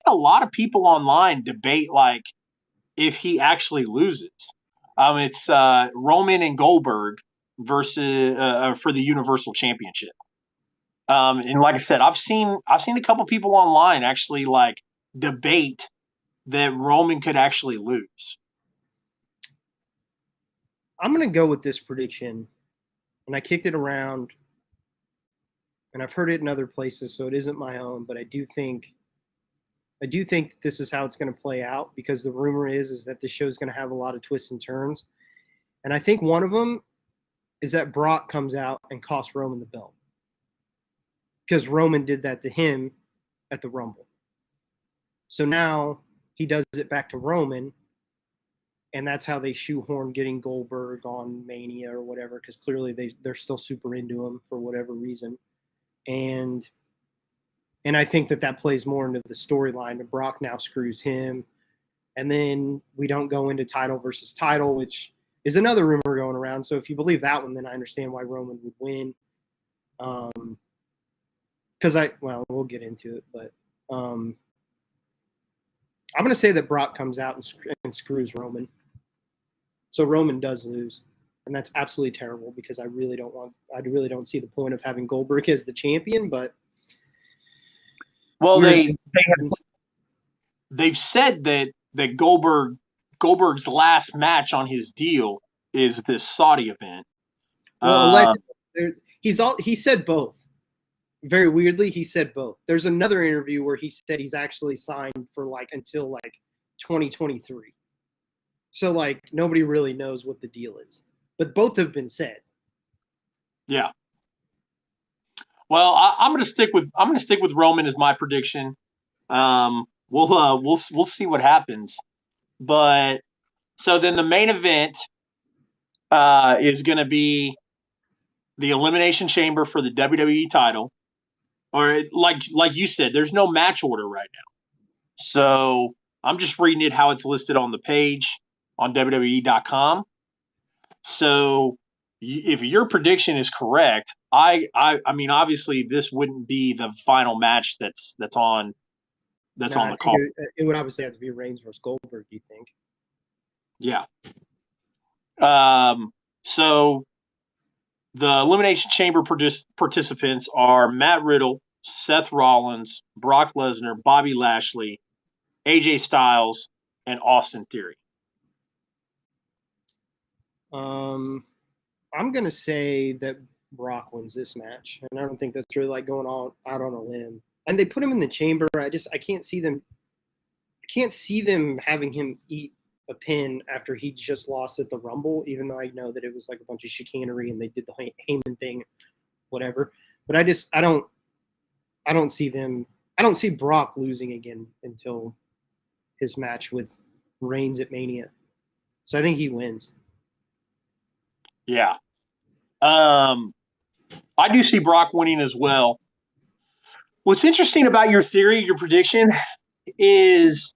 a lot of people online debate like if he actually loses. It's Roman and Goldberg versus for the Universal Championship. And like I said, I've seen a couple people online actually like debate that Roman could actually lose. I'm going to go with this prediction, and I kicked it around, and I've heard it in other places, so it isn't my own, but I do think this is how it's going to play out, because the rumor is that the show is going to have a lot of twists and turns. And I think one of them is that Brock comes out and costs Roman the belt, because Roman did that to him at the Rumble. So now he does it back to Roman, and that's how they shoehorn getting Goldberg on Mania or whatever, because clearly they're still super into him for whatever reason. And I think that plays more into the storyline. And Brock now screws him. And then we don't go into title versus title, which is another rumor going around. So if you believe that one, then I understand why Roman would win. Because we'll get into it. But I'm going to say that Brock comes out and screws Roman. So Roman does lose. And that's absolutely terrible, because I really don't see the point of having Goldberg as the champion, but well, they've said that Goldberg's last match on his deal is this Saudi event. Well, he said both. Very weirdly, he said both. There's another interview where he said he's actually signed for until 2023. So nobody really knows what the deal is, but both have been said. Yeah. Well, I'm going to stick with Roman as my prediction. We'll see what happens. But so then the main event is going to be the Elimination Chamber for the WWE title, or like you said, there's no match order right now. So I'm just reading it how it's listed on the page on WWE.com. So if your prediction is correct, I mean, obviously this wouldn't be the final match that's on the card. It would obviously have to be Reigns versus Goldberg. Do you think? Yeah. So the Elimination Chamber participants are Matt Riddle, Seth Rollins, Brock Lesnar, Bobby Lashley, AJ Styles, and Austin Theory. I'm going to say that Brock wins this match, and I don't think that's really going out on a limb. And they put him in the chamber. I can't see them having him eat a pin after he just lost at the Rumble, even though I know that it was a bunch of chicanery and they did the Heyman thing, whatever. But I don't see Brock losing again until his match with Reigns at Mania. So I think he wins. Yeah. I do see Brock winning as well. What's interesting about your prediction is,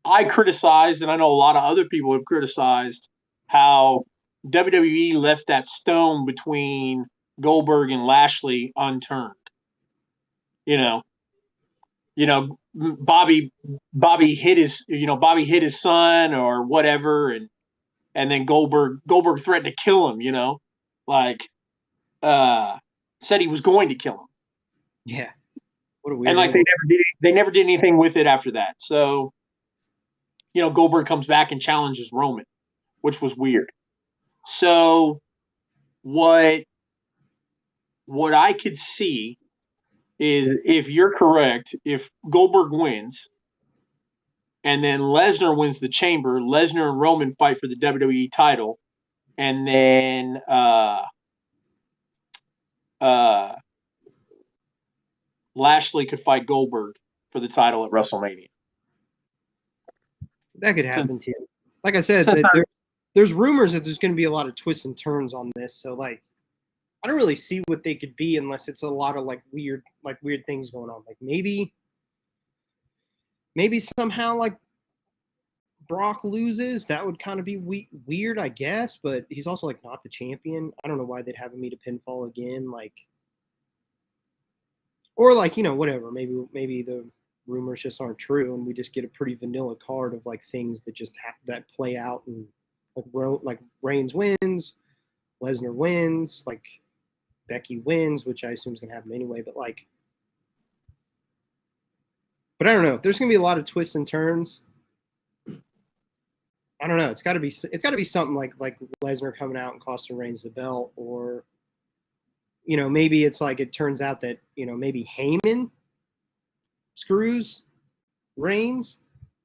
I criticized, and I know a lot of other people have criticized, how WWE left that stone between Goldberg and Lashley unturned. Bobby hit his son or whatever, and then Goldberg threatened to kill him. Said he was going to kill him. Yeah. What a weird. And they never did anything with it after that. So, Goldberg comes back and challenges Roman, which was weird. So what I could see is, if you're correct, if Goldberg wins and then Lesnar wins the chamber, Lesnar and Roman fight for the WWE title, and then Lashley could fight Goldberg for the title at WrestleMania. That could happen too. Like I said, there's rumors that there's going to be a lot of twists and turns on this. So I don't really see what they could be unless it's a lot of weird things going on. Maybe somehow Brock loses. That would kind of be weird, I guess. But he's also not the champion. I don't know why they'd have him meet a pinfall again. or like, whatever. Maybe the rumors just aren't true, and we just get a pretty vanilla card of like things that just that play out, and like Reigns wins, Lesnar wins, like Becky wins, which I assume is gonna happen anyway. But I don't know if there's gonna be a lot of twists and turns. I don't know. It's got to be something like Lesnar coming out and costing Reigns the belt, or maybe it's like it turns out that maybe Heyman screws Reigns,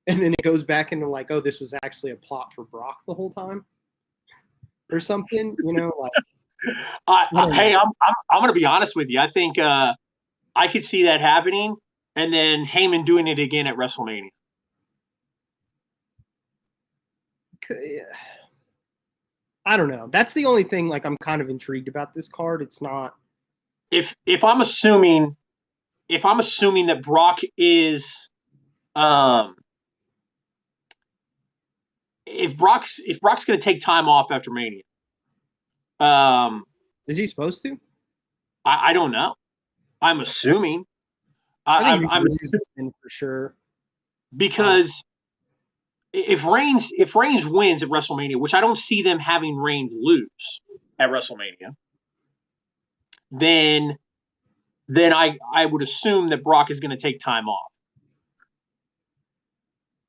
and then it goes back into like, oh, this was actually a plot for Brock the whole time, or something. Hey, I'm gonna be honest with you. I think I could see that happening, and then Heyman doing it again at WrestleMania. I don't know. That's the only thing. Like, I'm kind of intrigued about this card. It's not. If I'm assuming that Brock is, if Brock's going to take time off after Mania, is he supposed to? I don't know. I'm assuming. I'm assuming for sure. Because if Reigns wins at WrestleMania, which I don't see them having Reigns lose at WrestleMania, then I would assume that Brock is going to take time off.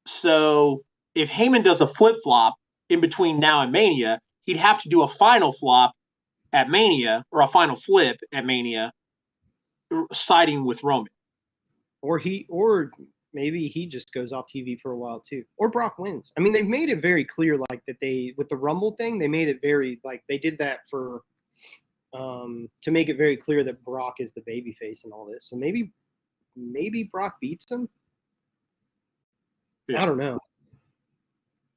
So if Heyman does a flip-flop in between now and Mania, he'd have to do a final flop at Mania, or a final flip at Mania, siding with Roman. Or maybe he just goes off TV for a while too. Or Brock wins. I mean, they've made it very clear, like, that with the Rumble thing, they made it very, like, they did that for to make it very clear that Brock is the babyface and all this. So maybe Brock beats him. Yeah. I don't know.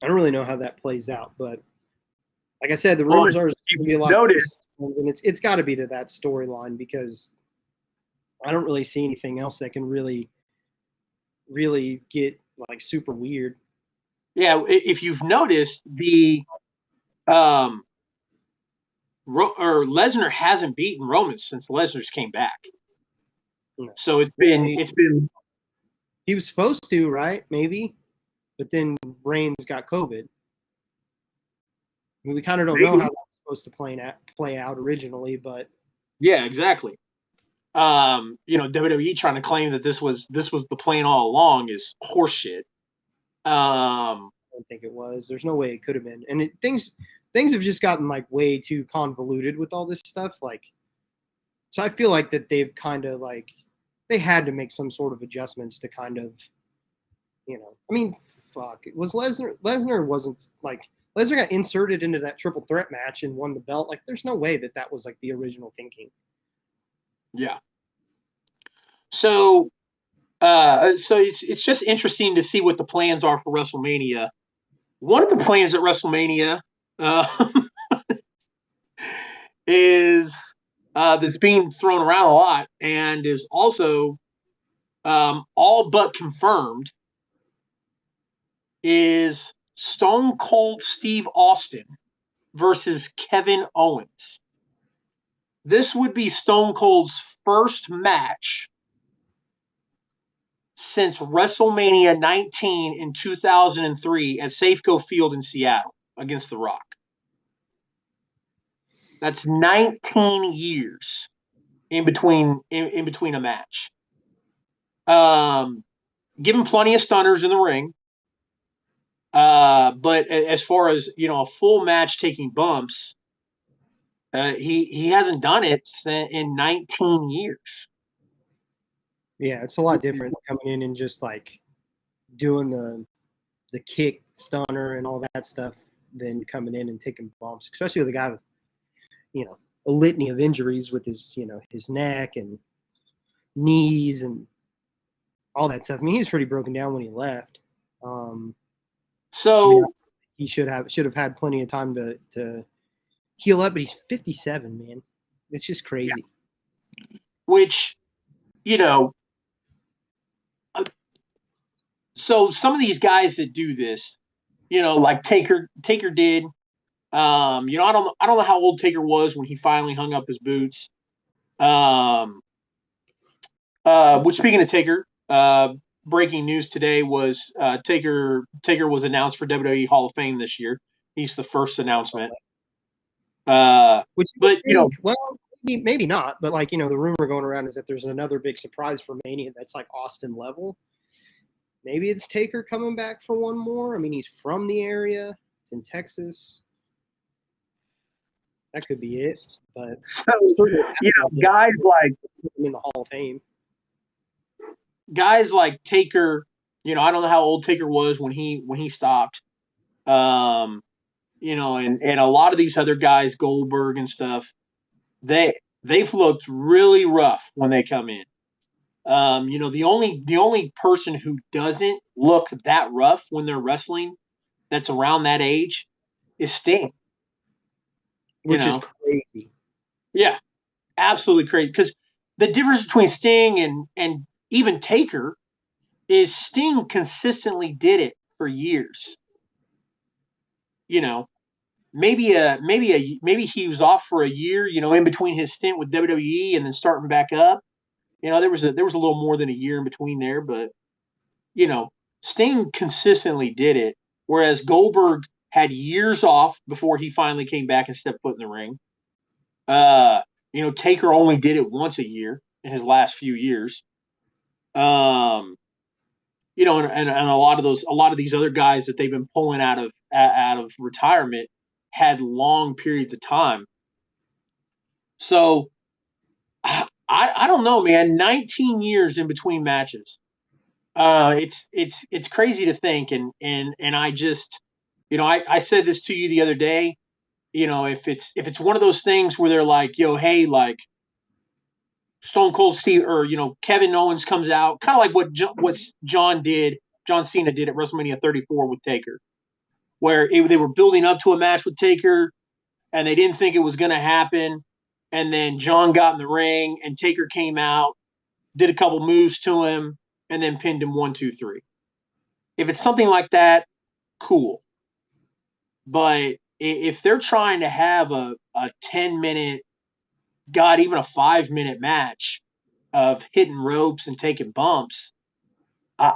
I don't really know how that plays out, but like I said, the rumors are going to be a lot. And it's got to be to that storyline, because I don't really see anything else that can really get like super weird. Yeah, if you've noticed, the Lesnar hasn't beaten Roman since Lesnar's came back. No. So it's been he was supposed to, right? Maybe, but then Reigns got COVID. I mean, we kind of don't know how that was supposed to play out originally, but yeah, exactly. WWE trying to claim that this was the plan all along is horseshit. I don't think it was. There's no way it could have been. And things have just gotten like way too convoluted with all this stuff. Like, so I feel like that they've kind of like, they had to make some sort of adjustments to kind of, I mean, fuck. It was Lesnar wasn't like, Lesnar got inserted into that triple threat match and won the belt. Like, there's no way that was like the original thinking. Yeah. So it's just interesting to see what the plans are for WrestleMania. One of the plans at WrestleMania is that's being thrown around a lot and is also all but confirmed is Stone Cold Steve Austin versus Kevin Owens. This would be Stone Cold's first match since WrestleMania 19 in 2003 at Safeco Field in Seattle against The Rock. That's 19 years in between a match. Given plenty of stunners in the ring, but as far as a full match taking bumps, he hasn't done it in 19 years. Yeah, it's a lot different coming in and just like doing the kick stunner and all that stuff than coming in and taking bumps, especially with a guy with a litany of injuries with his his neck and knees and all that stuff. I mean, he was pretty broken down when he left. He should have had plenty of time to heal up, but he's 57, man. It's just crazy. Yeah. Which, so some of these guys that do this, like Taker did. I don't know how old Taker was when he finally hung up his boots. Which, speaking of Taker, breaking news today was Taker was announced for WWE Hall of Fame this year. He's the first announcement. Which But you know, well, maybe not. But like, you know, the rumor going around is that there's another big surprise for Mania that's like Austin level. Maybe it's Taker coming back for one more. I mean, he's from the area. It's in Texas. That could be it. But so you know, guys in the Hall of Fame. Guys like Taker, you know, I don't know how old Taker was when he stopped. You know, and a lot of these other guys, Goldberg and stuff, they've looked really rough when they come in. You know, the only person who doesn't look that rough when they're wrestling that's around that age is Sting. Which is crazy. Yeah, absolutely crazy. Because the difference between Sting and even Taker is Sting consistently did it for years. You know, maybe he was off for a year, you know, in between his stint with WWE and then starting back up. You know, there was a little more than a year in between there, but you know, Sting consistently did it, whereas Goldberg had years off before he finally came back and stepped foot in the ring. You know, Taker only did it once a year in his last few years. You know, and a lot of these other guys that they've been pulling out of retirement had long periods of time. So I don't know, man. 19 years in between matches. It's crazy to think, and I just, you know, I said this to you the other day. You know, if it's one of those things where they're like, yo, hey, like Stone Cold Steve or you know Kevin Owens comes out, kind of like what John Cena did at WrestleMania 34 with Taker, where they were building up to a match with Taker, and they didn't think it was going to happen, and then John got in the ring, and Taker came out, did a couple moves to him, and then pinned him 1, 2, 3. If it's something like that, cool. But if they're trying to have a 10-minute, God, even a 5-minute match of hitting ropes and taking bumps, I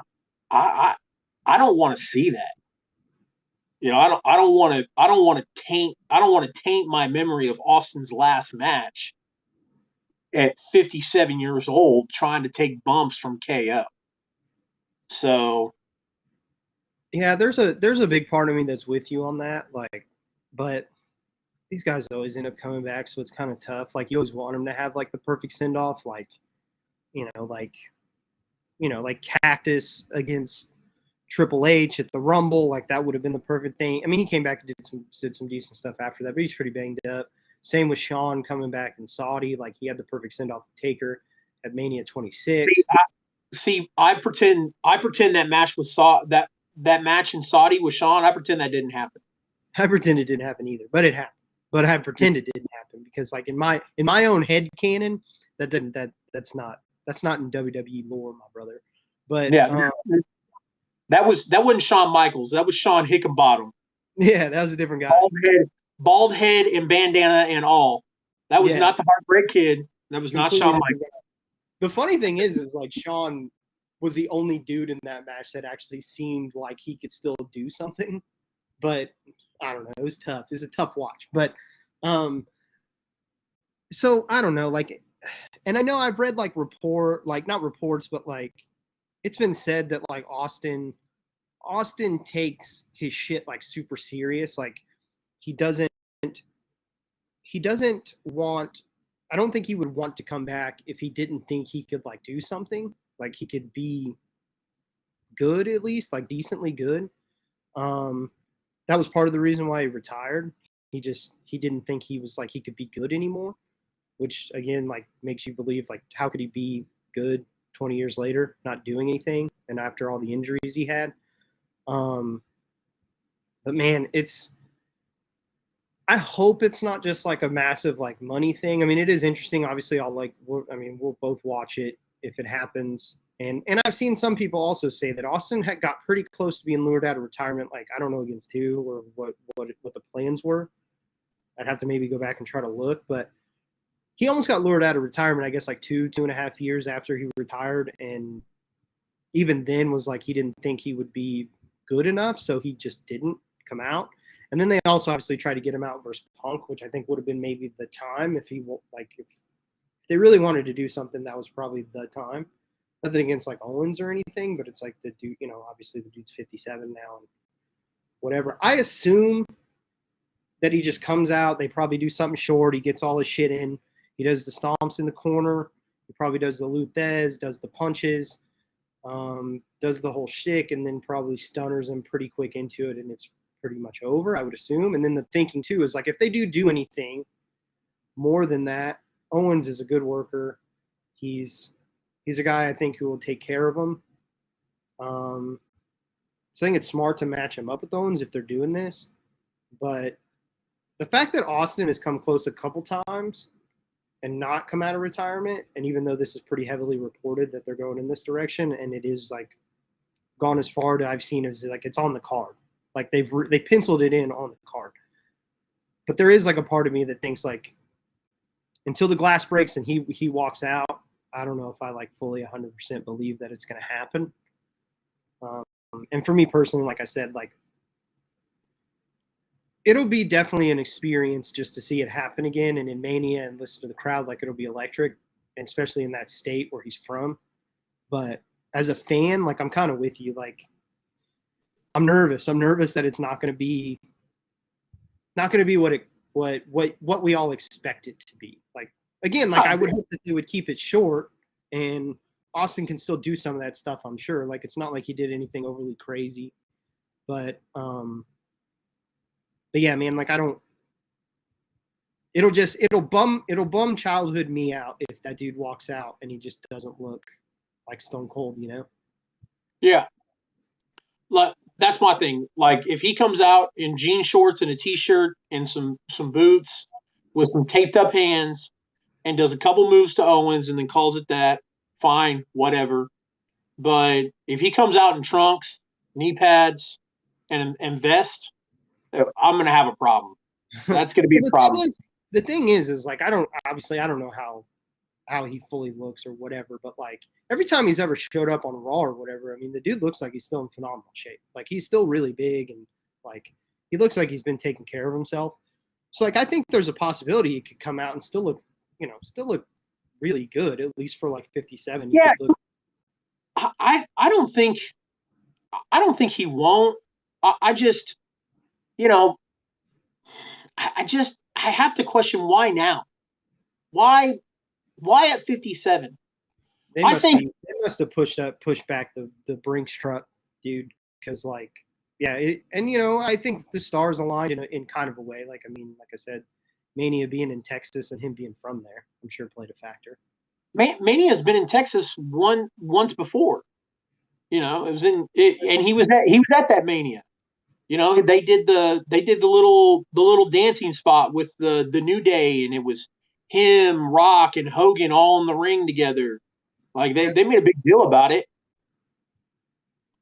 I I don't want to see that. You know, I don't want to taint my memory of Austin's last match at 57 years old trying to take bumps from KO. So yeah, there's a big part of me that's with you on that. Like, but these guys always end up coming back, so it's kind of tough. Like, you always want them to have like the perfect send off, like, you know, like Cactus against Triple H at the Rumble, like that would have been the perfect thing. I mean, he came back and did some decent stuff after that, but he's pretty banged up. Same with Shawn coming back in Saudi, like he had the perfect send off Taker at Mania 26. I pretend that match was that match in Saudi with Shawn. I pretend that didn't happen. I pretend it didn't happen either, but it happened. But I pretend it didn't happen because, like in my own head canon, that's not in WWE lore, my brother. But yeah, that wasn't Shawn Michaels. That was Shawn Hickenbottom. Yeah, that was a different guy. Bald head and bandana and all. That was not the Heartbreak Kid. That was not Shawn Michaels. The funny thing is like Shawn was the only dude in that match that actually seemed like he could still do something. But I don't know. It was tough. It was a tough watch. But so I don't know. Like, and I know I've read like not reports, but like it's been said that like Austin takes his shit like super serious. Like he doesn't want, I don't think he would want to come back if he didn't think he could like do something, like he could be good, at least like decently good. That was part of the reason why he retired. He didn't think he was like he could be good anymore, which again like makes you believe like how could he be good 20 years later not doing anything and after all the injuries he had. But man, I hope it's not just like a massive like money thing. I mean, it is interesting. Obviously, we'll both watch it if it happens. And I've seen some people also say that Austin had got pretty close to being lured out of retirement. Like, I don't know against who or what the plans were. I'd have to maybe go back and try to look. But he almost got lured out of retirement, I guess, like 2.5 years after he retired. And even then was like he didn't think he would be good enough, so he just didn't come out. And then they also obviously tried to get him out versus Punk, which I think would have been maybe the time if if they really wanted to do something, that was probably the time. Nothing against like Owens or anything, but it's like the dude, obviously the dude's 57 now and whatever. I assume that he just comes out. They probably do something short. He gets all his shit in. He does the stomps in the corner. He probably does the luthes, does the punches, does the whole shtick, and then probably stunners him pretty quick into it, and it's pretty much over, I would assume. And then the thinking too is like if they do anything more than that, Owens is a good worker. He's a guy I think who will take care of him. So I think it's smart to match him up with Owens if they're doing this. But the fact that Austin has come close a couple times and not come out of retirement, and even though this is pretty heavily reported that they're going in this direction, and it is like gone as far as I've seen as like it's on the card, like they penciled it in on the card. But there is like a part of me that thinks like until the glass breaks and he walks out, I don't know if I like fully 100% believe that it's going to happen. And for me personally, like I said, like it'll be definitely an experience just to see it happen again. And in Mania and listen to the crowd, like it'll be electric, and especially in that state where he's from. But as a fan, like I'm kind of with you. Like I'm nervous. I'm nervous that it's not going to be what we all expect it to be. Like again, like I would hope that they would keep it short, and Austin can still do some of that stuff, I'm sure. Like it's not like he did anything overly crazy. But yeah, man, like it'll bum childhood me out if that dude walks out and he just doesn't look like Stone Cold, Yeah. Like that's my thing. Like if he comes out in jean shorts and a t-shirt and some boots with some taped up hands and does a couple moves to Owens and then calls it that, fine, whatever. But if he comes out in trunks, knee pads, and vest, I'm going to have a problem. That's going to be a problem. The thing is like I don't know how he fully looks or whatever, but like every time he's ever showed up on Raw or whatever, I mean, the dude looks like he's still in phenomenal shape. Like he's still really big and like he looks like he's been taking care of himself. So like I think there's a possibility he could come out and still look really good, at least for like 57. Yeah. I don't think he won't. I just, I have to question why now. Why at 57? They must have pushed back the Brinks truck, dude, because like, yeah, I think the stars aligned in kind of a way. Like, I mean, like I said, Mania being in Texas and him being from there, I'm sure played a factor. Mania's been in Texas once before. It was and he was at that Mania. They did the little dancing spot with the New Day, and it was him, Rock, and Hogan all in the ring together. Like they made a big deal about it.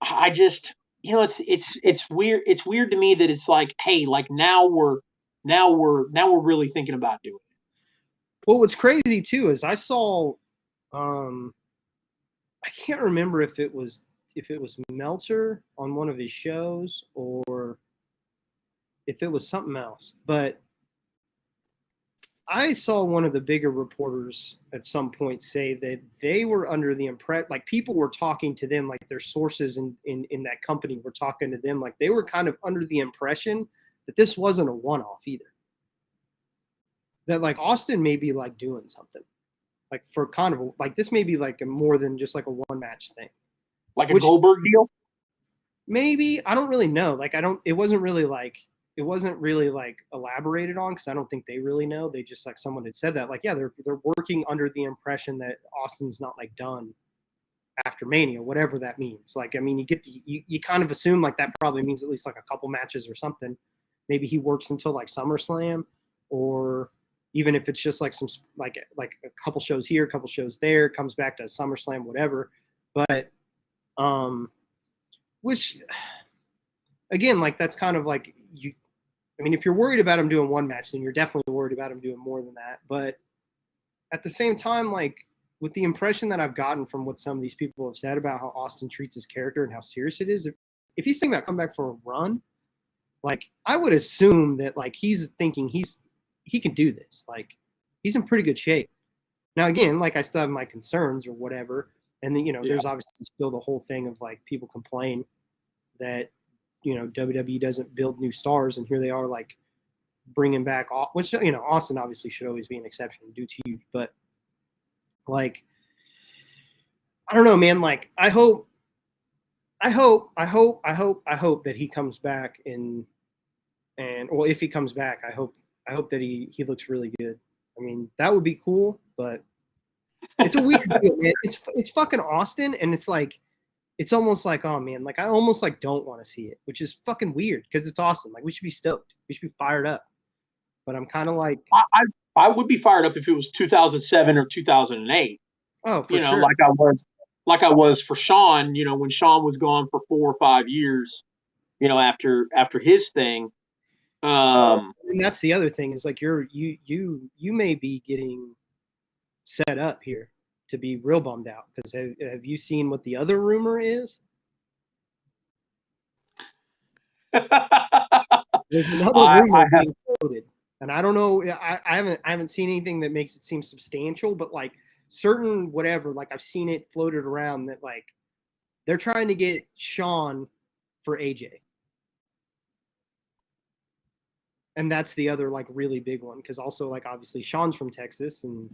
I just, it's weird. It's weird to me that it's like, hey, like now we're really thinking about doing it. Well, what's crazy too is I saw, I can't remember if it was Meltzer on one of his shows or if it was something else, but I saw one of the bigger reporters at some point say that they were under the impression, like people were talking to them, like their sources in that company were talking to them, like they were kind of under the impression that this wasn't a one-off either. That like Austin may be like doing something, like for kind of like this may be like a more than just like a one-match thing. Like a Goldberg deal? Maybe. I don't really know. Like it wasn't really like elaborated on because I don't think they really know. They just like someone had said that. Like, yeah, they're working under the impression that Austin's not like done after Mania, whatever that means. Like, I mean, you kind of assume like that probably means at least like a couple matches or something. Maybe he works until like SummerSlam, or even if it's just like some like a couple shows here, a couple shows there, comes back to SummerSlam, whatever. But which again, like that's kind of like I mean, if you're worried about him doing one match, then you're definitely worried about him doing more than that. But at the same time, like with the impression that I've gotten from what some of these people have said about how Austin treats his character and how serious it is, if he's thinking about coming back for a run, like I would assume that like he's thinking he can do this. Like he's in pretty good shape. Now again, like I still have my concerns or whatever, and then there's obviously still the whole thing of like people complain that WWE doesn't build new stars, and here they are like bringing back, which Austin obviously should always be an exception due to you, but like I don't know, man. Like I hope that he comes back and well, if he comes back, I hope that he looks really good. I mean, that would be cool, but it's a weird deal, man. It's fucking Austin, and it's like it's almost like, oh man, like I almost like don't want to see it, which is fucking weird because it's Austin. Like we should be stoked, we should be fired up, but I'm kind of like I would be fired up if it was 2007 or 2008. Oh, for sure. Like I was for Sean, when Sean was gone for 4 or 5 years, after his thing. And that's the other thing is like you may be getting set up here to be real bummed out because have you seen what the other rumor is? There's another rumor being floated, and I don't know. I haven't seen anything that makes it seem substantial, but like certain whatever, like I've seen it floated around that like they're trying to get Sean for AJ. And that's the other like really big one because also like obviously Sean's from Texas and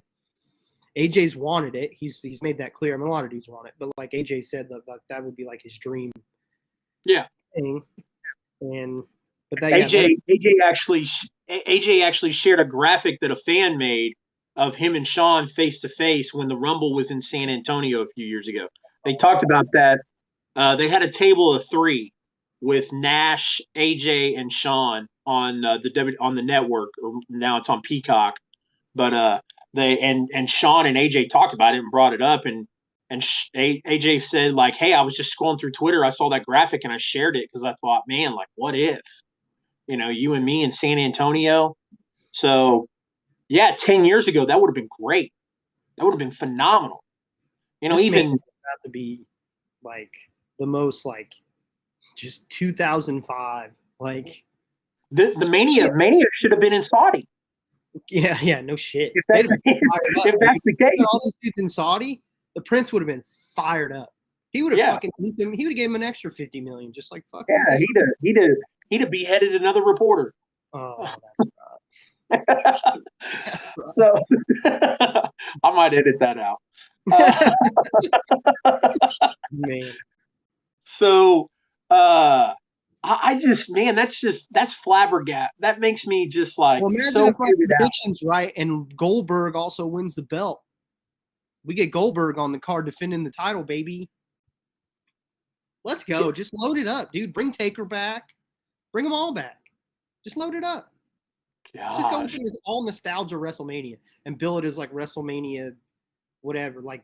AJ's wanted it. He's made that clear. I mean, a lot of dudes want it, but like AJ said that would be like his dream. Yeah. Thing. And but that AJ actually shared a graphic that a fan made of him and Sean face to face when the Rumble was in San Antonio a few years ago. They talked about that. They had a table of 3 with Nash, AJ, and Sean on the network, or now it's on Peacock. But and Sean and AJ talked about it and brought it up, and AJ said like, "Hey, I was just scrolling through Twitter, I saw that graphic and I shared it because I thought, man, like, what if, you and me in San Antonio?" So, yeah, 10 years ago, that would have been great. That would have been phenomenal. Even about to be like the most like just 2005 like the Mania should have been in Saudi. Yeah, no shit. If that's the case, all these dudes in Saudi, the Prince would have been fired up. He would have fucking he would have gave him an extra $50 million, just like fucking. Yeah, he'd have beheaded another reporter. Oh, that's rough. So I might edit that out. Man. So I just, man, that's flabbergasted. That makes me just like, well, imagine so if my prediction's right and Goldberg also wins the belt. We get Goldberg on the card defending the title, baby. Let's go. Just load it up, dude. Bring Taker back. Bring them all back. Just load it up. Just go into this all nostalgia WrestleMania and bill it as like WrestleMania, whatever, like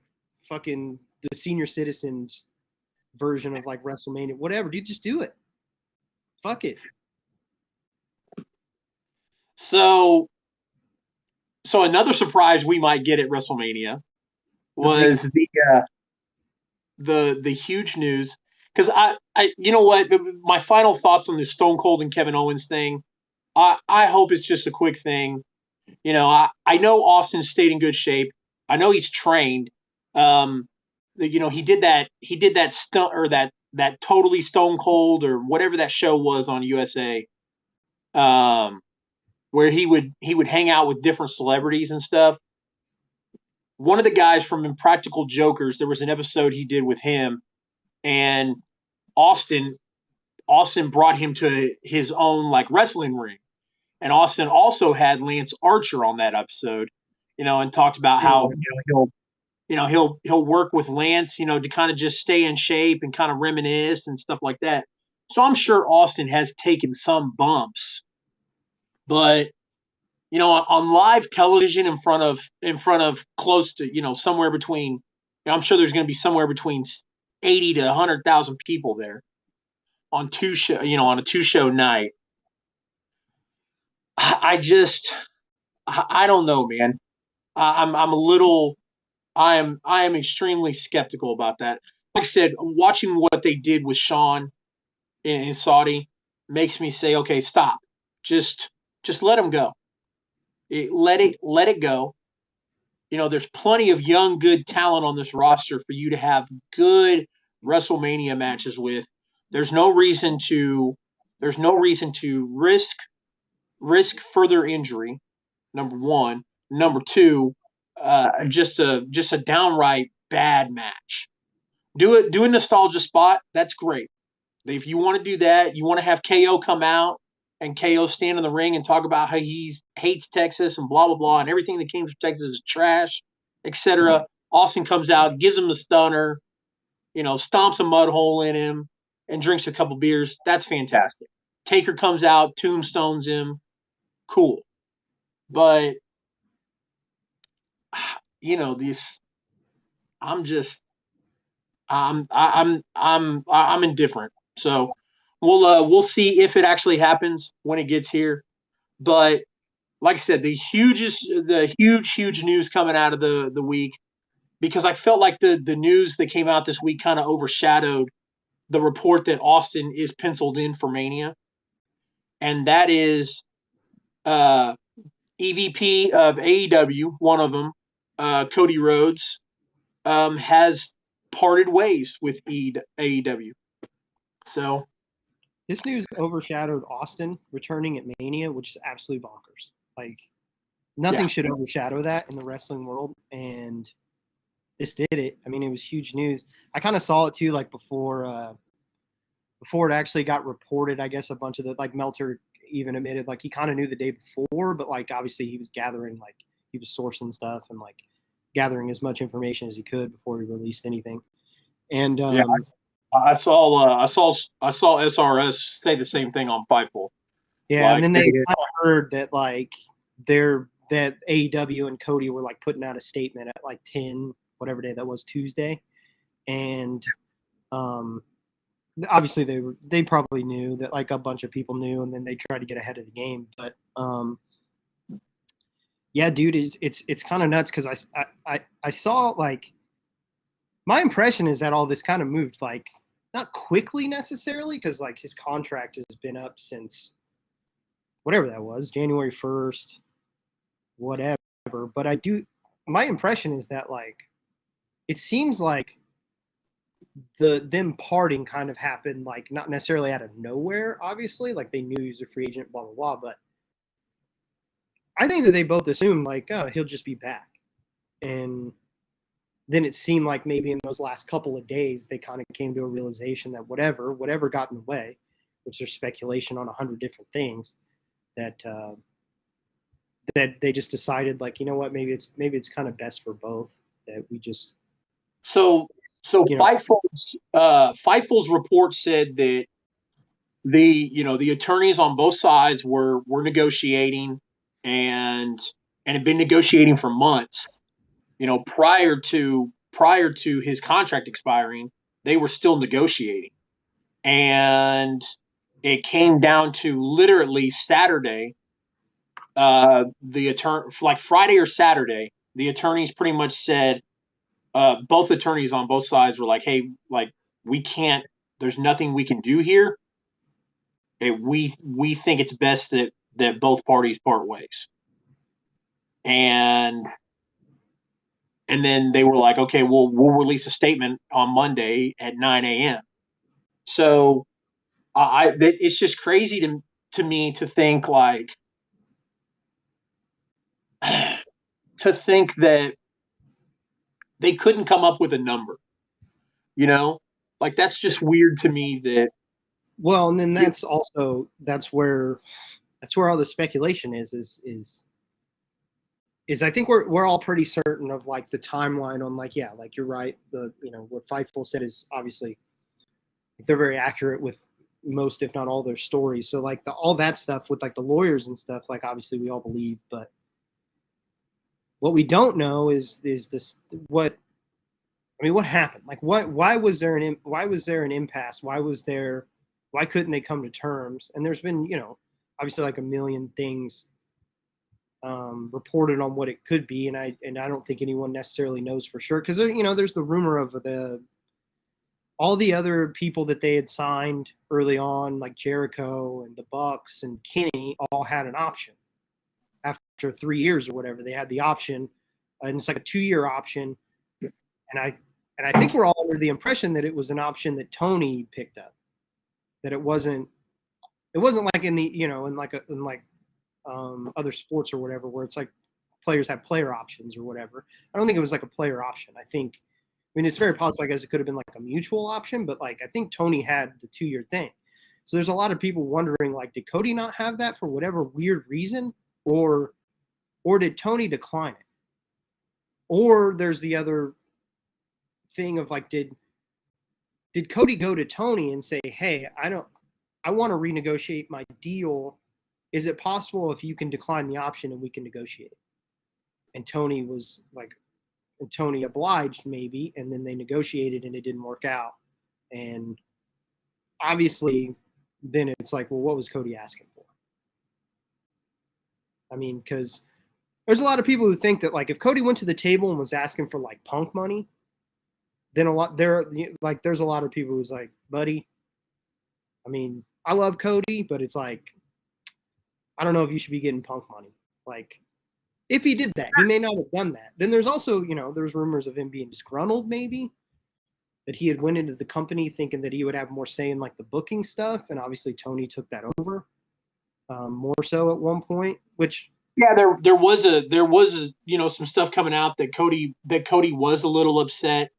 fucking the senior citizens version of like WrestleMania, whatever, dude. Just do it. Fuck it. So another surprise we might get at WrestleMania was the huge news, because I you know what, my final thoughts on the Stone Cold and Kevin Owens thing, I hope it's just a quick thing. I know Austin stayed in good shape. I know he's trained. He did that stunt, or that totally Stone Cold or whatever that show was on USA, where he would hang out with different celebrities and stuff. One of the guys from Impractical Jokers, there was an episode he did with him, and Austin brought him to his own like wrestling ring. And Austin also had Lance Archer on that episode, and talked about how he'll work with Lance, to kind of just stay in shape and kind of reminisce and stuff like that. So I'm sure Austin has taken some bumps, but on live television in front of close to, somewhere between, I'm sure there's going to be somewhere between 80 to 100,000 people there on on a 2-show night. I don't know, man. I'm a little I am extremely skeptical about that. Like I said, watching what they did with Sean in Saudi makes me say, okay, stop. Just let him go. Let it go. You know, there's plenty of young, good talent on this roster for you to have good WrestleMania matches with. There's no reason to risk further injury. Number one. Number two, just a downright bad match. Do a nostalgia spot. That's great. If you want to do that, you want to have KO come out and KO stand in the ring and talk about how he hates Texas and blah blah blah and everything that came from Texas is trash, etc. Austin comes out, gives him the stunner, stomps a mud hole in him, and drinks a couple beers. That's fantastic. Taker comes out, tombstones him. Cool. But this I'm just I'm indifferent. So we'll see if it actually happens when it gets here. But like I said, the huge news coming out of the week, because I felt like the news that came out this week kind of overshadowed the report that Austin is penciled in for Mania, and that is EVP of AEW, one of them, Cody Rhodes, has parted ways with AEW. So this news overshadowed Austin returning at Mania, which is absolutely bonkers. Like, nothing should overshadow that in the wrestling world, and this did it. I mean, it was huge news. I kind of saw it too, like before it actually got reported. I guess a bunch of like Meltzer even admitted like he kind of knew the day before, but like obviously he was gathering, like he was sourcing stuff and like gathering as much information as he could before he released anything. And I saw SRS say the same thing on Fightful. Yeah, like, and then they kind of heard that like that AEW and Cody were like putting out a statement at like 10 whatever day that was, Tuesday, and obviously they probably knew that, like a bunch of people knew, and then they tried to get ahead of the game. But yeah, dude, it's kind of nuts because I saw, like, my impression is that all this kind of moved like not quickly necessarily, because like his contract has been up since whatever that was, January 1st, whatever. But my impression is that like it seems like them parting kind of happened like not necessarily out of nowhere, obviously, like they knew he was a free agent, blah blah blah, but I think that they both assumed like, oh, he'll just be back. And then it seemed like maybe in those last couple of days they kind of came to a realization that whatever got in the way, which there's speculation on 100 different things, that they just decided, like, you know what, maybe it's kind of best for both that we just. So Fightful's report said that the attorneys on both sides were negotiating and had been negotiating for months. Prior to his contract expiring, they were still negotiating, and it came down to literally Saturday. The attorney, like Friday or Saturday, the attorneys pretty much said, both attorneys on both sides were like, hey, like, we can't, there's nothing we can do here. We think it's best that both parties part ways. And then they were like, okay, we'll release a statement on Monday at 9 a.m. So it's just crazy to me to think like, that they couldn't come up with a number, like that's just weird to me. That, well, and then that's where all the speculation is I think we're all pretty certain of like the timeline on, like, yeah, like you're right, what Fightful said is obviously they're very accurate with most, if not all, their stories. So like all that stuff with like the lawyers and stuff, like obviously we all believe, but what we don't know is this, what happened? Like why was there an impasse? Why couldn't they come to terms? And there's been, obviously like a million things reported on what it could be, and I don't think anyone necessarily knows for sure because there's the rumor of all the other people that they had signed early on, like Jericho and the Bucks and Kenny, all had an option after 3 years or whatever. They had the option, and it's like a 2-year option, and I think we're all under the impression that it was an option that Tony picked up, that it wasn't like in the other sports or whatever, where it's like players have player options or whatever. I don't think it was like a player option. I mean, it's very possible, I guess it could have been like a mutual option, but like I think Tony had the 2-year thing. So there's a lot of people wondering, like, did Cody not have that for whatever weird reason, or did Tony decline it? Or there's the other thing of like, did Cody go to Tony and say, hey, I want to renegotiate my deal. Is it possible if you can decline the option and we can negotiate? And Tony was like, and Tony obliged maybe, and then they negotiated and it didn't work out. And obviously then it's like, well, what was Cody asking for? I mean, because there's a lot of people who think that like if Cody went to the table and was asking for like Punk money, then there's a lot of people who's like, buddy, I mean, I love Cody, but it's like, I don't know if you should be getting Punk money. Like, if he did that, he may not have done that. Then there's also, there's rumors of him being disgruntled, maybe, that he had went into the company thinking that he would have more say in like the booking stuff, and obviously Tony took that over more so at one point. Which there was some stuff coming out that Cody was a little upset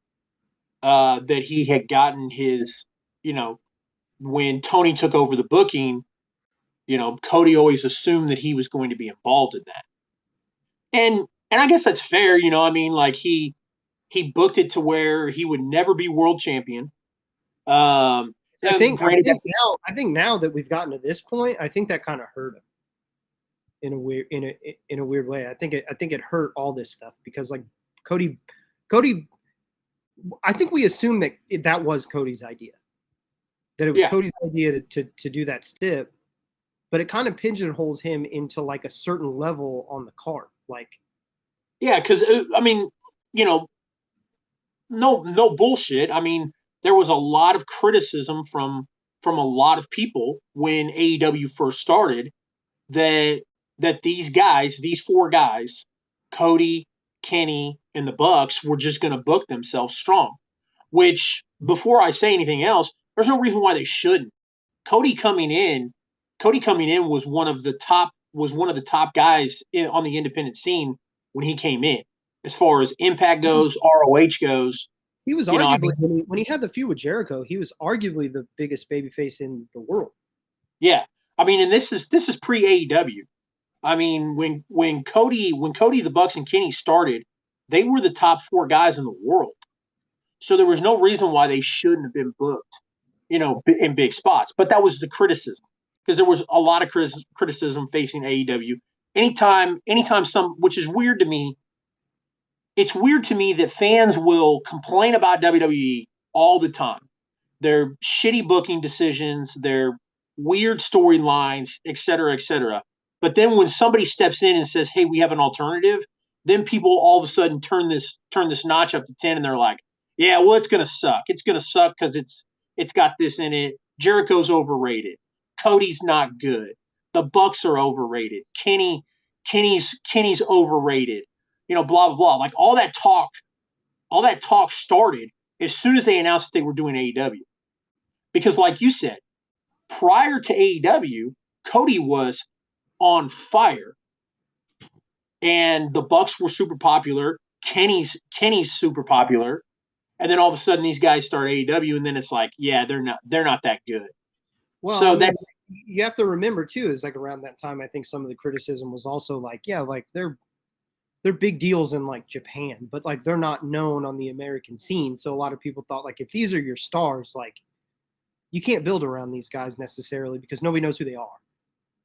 that he had gotten his when Tony took over the booking. Cody always assumed that he was going to be involved in that. And I guess that's fair, I mean, like he booked it to where he would never be world champion. I think now that we've gotten to this point, I think that kind of hurt him in a weird way. I think it hurt all this stuff because like Cody, I think we assumed that was Cody's idea, that it was Cody's idea to do that stip, but it kind of pigeonholes him into like a certain level on the card. Like, yeah, because I mean, no bullshit. I mean, there was a lot of criticism from a lot of people when AEW first started that these 4 guys, Cody, Kenny, and the Bucks, were just going to book themselves strong. Which, before I say anything else, there's no reason why they shouldn't. Cody coming in was one of the top guys on the independent scene when he came in, as far as Impact goes, ROH goes. He was arguably, when he had the feud with Jericho, he was arguably the biggest babyface in the world. Yeah, I mean, and this is pre AEW. I mean, when Cody, the Bucks, and Kenny started, they were the top 4 guys in the world. So there was no reason why they shouldn't have been booked, in big spots. But that was the criticism, because there was a lot of criticism facing AEW. Anytime which is weird to me. It's weird to me that fans will complain about WWE all the time. Their shitty booking decisions, their weird storylines, et cetera, et cetera. But then when somebody steps in and says, hey, we have an alternative, then people all of a sudden turn this notch up to 10, and they're like, yeah, well, it's going to suck. It's going to suck because it's got this in it. Jericho's overrated. Cody's not good. The Bucks are overrated. Kenny's overrated. Blah, blah, blah. Like all that talk started as soon as they announced that they were doing AEW. Because like you said, prior to AEW, Cody was on fire. And the Bucks were super popular. Kenny's super popular. And then all of a sudden these guys start AEW, and then it's like, yeah, they're not that good. Well, so that's, you have to remember too, is like around that time, I think some of the criticism was also like, yeah, like they're big deals in like Japan, but like they're not known on the American scene. So a lot of people thought like, if these are your stars, like you can't build around these guys necessarily because nobody knows who they are.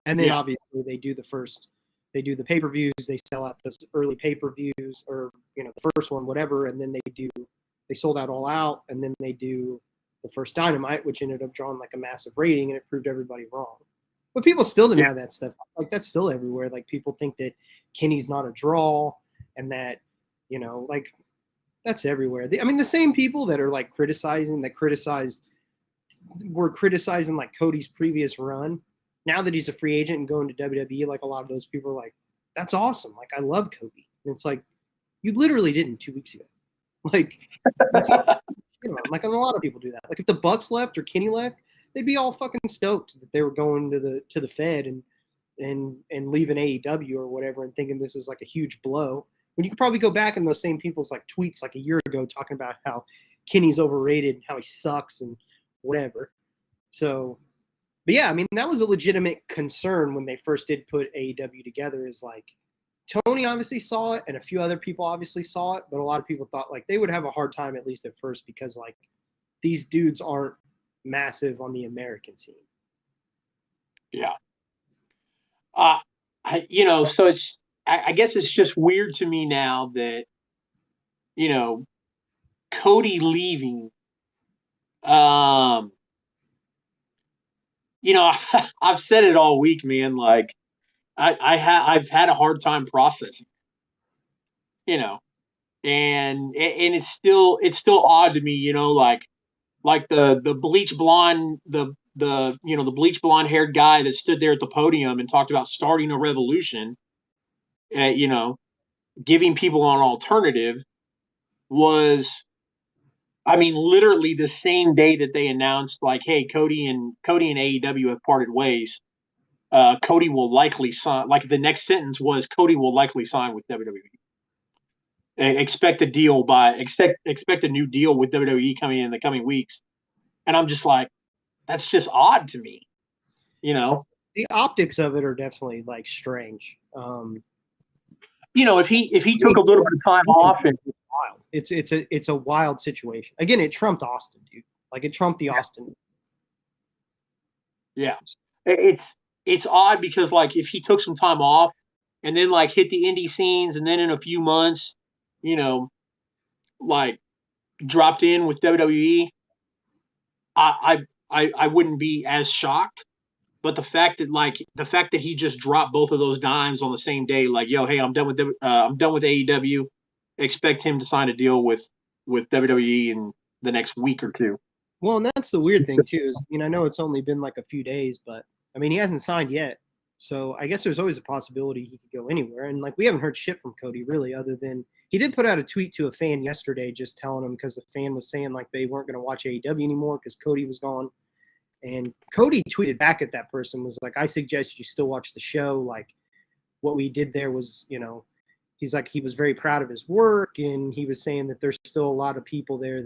And then obviously they do the pay-per-views, they sell out those early pay-per-views, or the first one, whatever, and then they sold out All Out, and then they do the first Dynamite, which ended up drawing like a massive rating, and it proved everybody wrong. But people still deny that stuff. Like that's still everywhere. Like people think that Kenny's not a draw, and that like that's everywhere. I mean, the same people that are like were criticizing like Cody's previous run. Now that he's a free agent and going to WWE, like a lot of those people are like, "That's awesome! Like I love Cody." And it's like, you literally didn't 2 weeks ago. Like, like a lot of people do that. Like if the Bucks left or Kenny left, they'd be all fucking stoked that they were going to the Fed and leaving AEW or whatever, and thinking this is like a huge blow. When you could probably go back in those same people's like tweets like a year ago talking about how Kenny's overrated and how he sucks and whatever. So, but yeah, I mean that was a legitimate concern when they first did put AEW together. Is like Tony obviously saw it, and a few other people obviously saw it, but a lot of people thought like they would have a hard time at least at first because like these dudes aren't massive on the American scene. Yeah. So it's I guess it's just weird to me now that Cody leaving. I've said it all week, man. Like I've had a hard time processing, and it's still odd to me, like the bleach blonde, the bleach blonde haired guy that stood there at the podium and talked about starting a revolution, giving people an alternative was, I mean, literally the same day that they announced like, hey, Cody and AEW have parted ways. Cody will likely sign. Like the next sentence was, Cody will likely sign with WWE. Expect a deal expect a new deal with WWE coming in the coming weeks. And I'm just like, that's just odd to me, The optics of it are definitely like strange. If he took a little bit of time off, and it's wild. It's a wild situation. Again, it trumped Austin, dude. Like it trumped the Austin. Yeah, it's odd because like if he took some time off and then like hit the indie scenes and then in a few months, like dropped in with WWE, I wouldn't be as shocked. But the fact that he just dropped both of those dimes on the same day, like, yo, hey, I'm done with AEW. Expect him to sign a deal with WWE in the next week or two. Well, and that's the weird thing too. Is I know it's only been like a few days, but I mean he hasn't signed yet. So I guess there's always a possibility he could go anywhere. And like we haven't heard shit from Cody really, other than he did put out a tweet to a fan yesterday just telling him because the fan was saying like they weren't going to watch AEW anymore because Cody was gone. And Cody tweeted back at that person, was like, I suggest you still watch the show. Like what we did there was, he's like, he was very proud of his work. And he was saying that there's still a lot of people there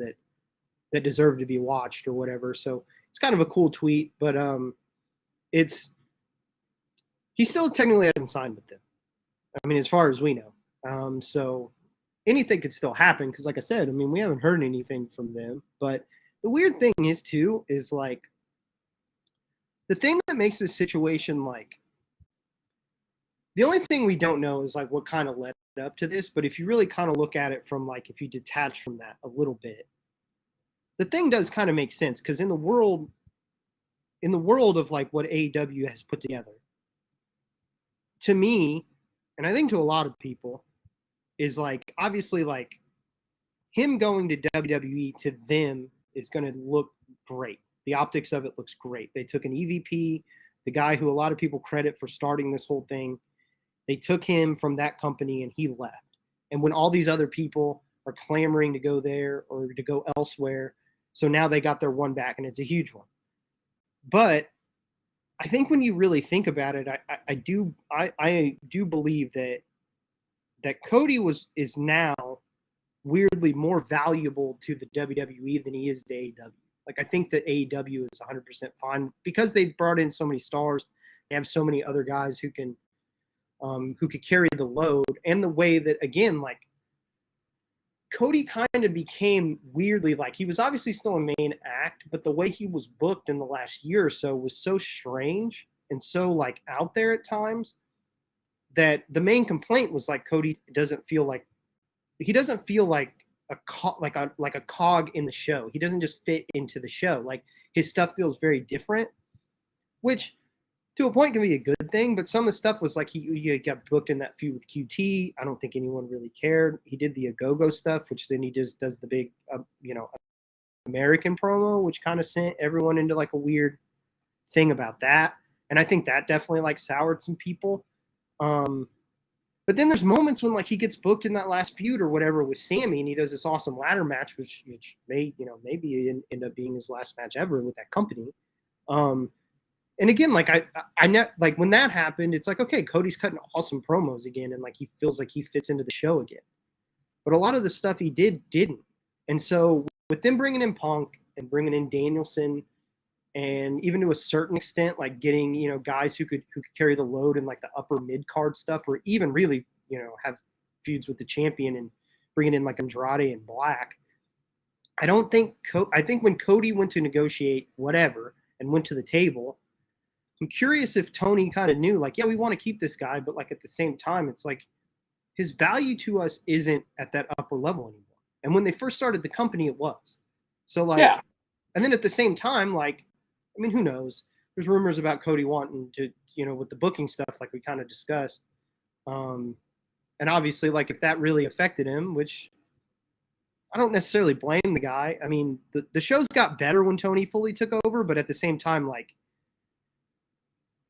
that deserve to be watched or whatever. So it's kind of a cool tweet, but he still technically hasn't signed with them. I mean, as far as we know. So anything could still happen. Cause like I said, I mean, we haven't heard anything from them, but the weird thing is like, the thing that makes this situation like the only thing we don't know is like what kind of led up to this, but if you really kind of look at it from like if you detach from that a little bit, the thing does kind of make sense because in the world of like what AEW has put together, to me, and I think to a lot of people, is like obviously like him going to WWE to them is going to look great. The optics of it looks great. They took an EVP, the guy who a lot of people credit for starting this whole thing. They took him from that company and he left. And when all these other people are clamoring to go there or to go elsewhere, so now they got their one back and it's a huge one. But I think when you really think about it, I do believe that Cody is now weirdly more valuable to the WWE than he is to AEW. Like I think that AEW is 100% fine because they've brought in so many stars. They have so many other guys who could carry the load, and the way that again, like Cody kind of became weirdly like he was obviously still a main act, but the way he was booked in the last year or so was so strange and so like out there at times that the main complaint was like Cody doesn't feel like a cog in the show. He doesn't just fit into the show. Like his stuff feels very different, which to a point can be a good thing, but some of the stuff was like he got booked in that feud with QT. I don't think anyone really cared. He did the Agogo stuff, which then he just does the big, American promo, which kind of sent everyone into like a weird thing about that. And I think that definitely like soured some people. But then there's moments when like he gets booked in that last feud or wwhatever with Sammy, and he does this awesome ladder match, which may maybe end up being his last match ever with that company. And again, like I like when that happened, it's like, okay, Cody's cutting awesome promos again, and like he feels like he fits into the show again. But a lot of the stuff he didn't. And so with them bringing in Punk and bringing in Danielson, and even to a certain extent, like getting guys who could carry the load in like the upper mid card stuff, or even really have feuds with the champion and bringing in like Andrade and Black. I think when Cody went to negotiate whatever and went to the table, I'm curious if Tony kind of knew, like, yeah, we want to keep this guy, but like at the same time, it's like his value to us isn't at that upper level anymore. And when they first started the company, it was. So like, yeah. And then at the same time, like, I mean, who knows? There's rumors about Cody wanting to, with the booking stuff, like we kind of discussed. And obviously, like, if that really affected him, which I don't necessarily blame the guy. I mean, the shows got better when Tony fully took over, but at the same time, like,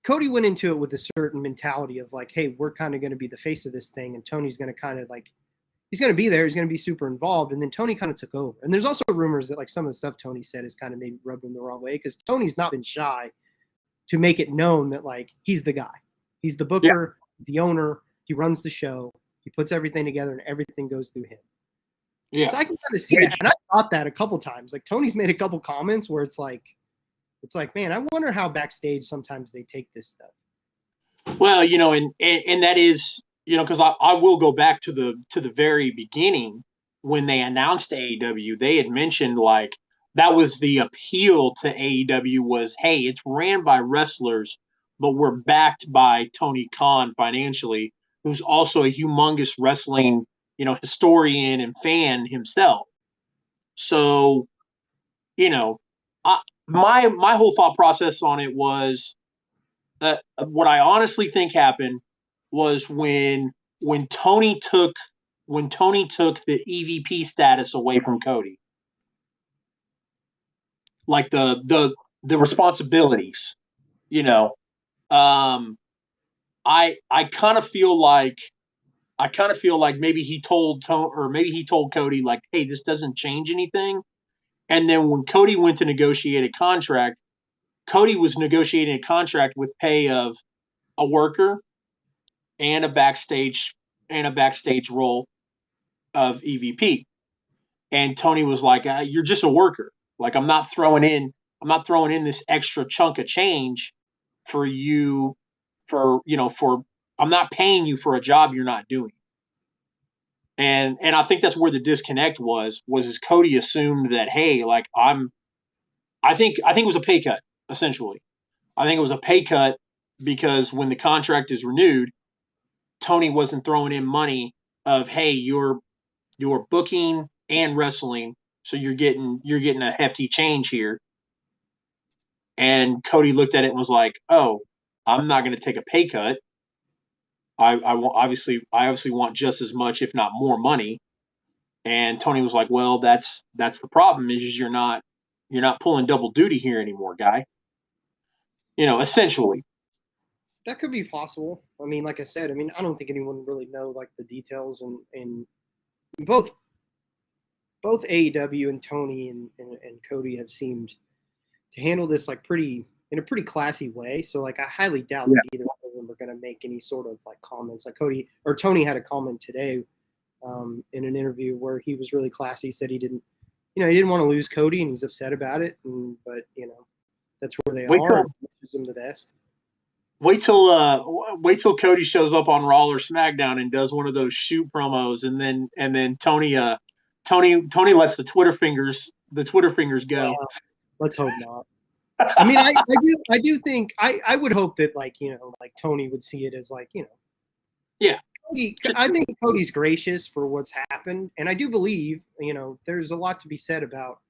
Cody went into it with a certain mentality of like, hey, we're kind of going to be the face of this thing, and Tony's going to kind of like, he's going to be there, he's going to be super involved, and then Tony kind of took over. And there's also rumors that like some of the stuff Tony said is kind of maybe rubbed him the wrong way, because Tony's not been shy to make it known that like he's the guy, he's the booker, the owner, he runs the show, he puts everything together, and everything goes through him. Yeah. So I can kind of see that, and I thought that a couple times. Like Tony's made a couple comments where it's like, man, I wonder how backstage sometimes they take this stuff. Well, and that is, because I will go back to the very beginning when they announced AEW. They had mentioned like that was the appeal to AEW was, hey, it's ran by wrestlers, but we're backed by Tony Khan financially, who's also a humongous wrestling, historian and fan himself. So, my whole thought process on it was that what I honestly think happened was when Tony took the EVP status away from Cody, like the responsibilities, I kind of feel like maybe he told Tony, or maybe he told Cody like, hey, this doesn't change anything. And then when Cody went to negotiate a contract, Cody was negotiating a contract with pay of a worker and a backstage role of EVP. And Tony was like, you're just a worker. Like I'm not throwing in this extra chunk of change for you I'm not paying you for a job you're not doing. And I think that's where the disconnect was Cody assumed that, hey, like I think it was a pay cut, essentially. I think it was a pay cut because when the contract is renewed, Tony wasn't throwing in money of, hey, you're booking and wrestling, so you're getting a hefty change here. And Cody looked at it and was like, oh, I'm not going to take a pay cut. I obviously want just as much, if not more money. And Tony was like, well, that's the problem is you're not pulling double duty here anymore, guy. Essentially. That could be possible. I mean, like I said, I don't think anyone really know like the details, and both AEW and Tony and Cody have seemed to handle this like in a pretty classy way. So like I highly doubt that either one of them are going to make any sort of like comments. Like Tony had a comment today in an interview where he was really classy. He said he didn't want to lose Cody, and he's upset about it. But that's where they are. Wishes him the best. Wait till Cody shows up on Raw or SmackDown and does one of those shoot promos, and then Tony lets the Twitter fingers go. Let's hope not. I mean, I do think I would hope that like Tony would see it as like yeah. I think Cody's gracious for what's happened, and I do believe there's a lot to be said about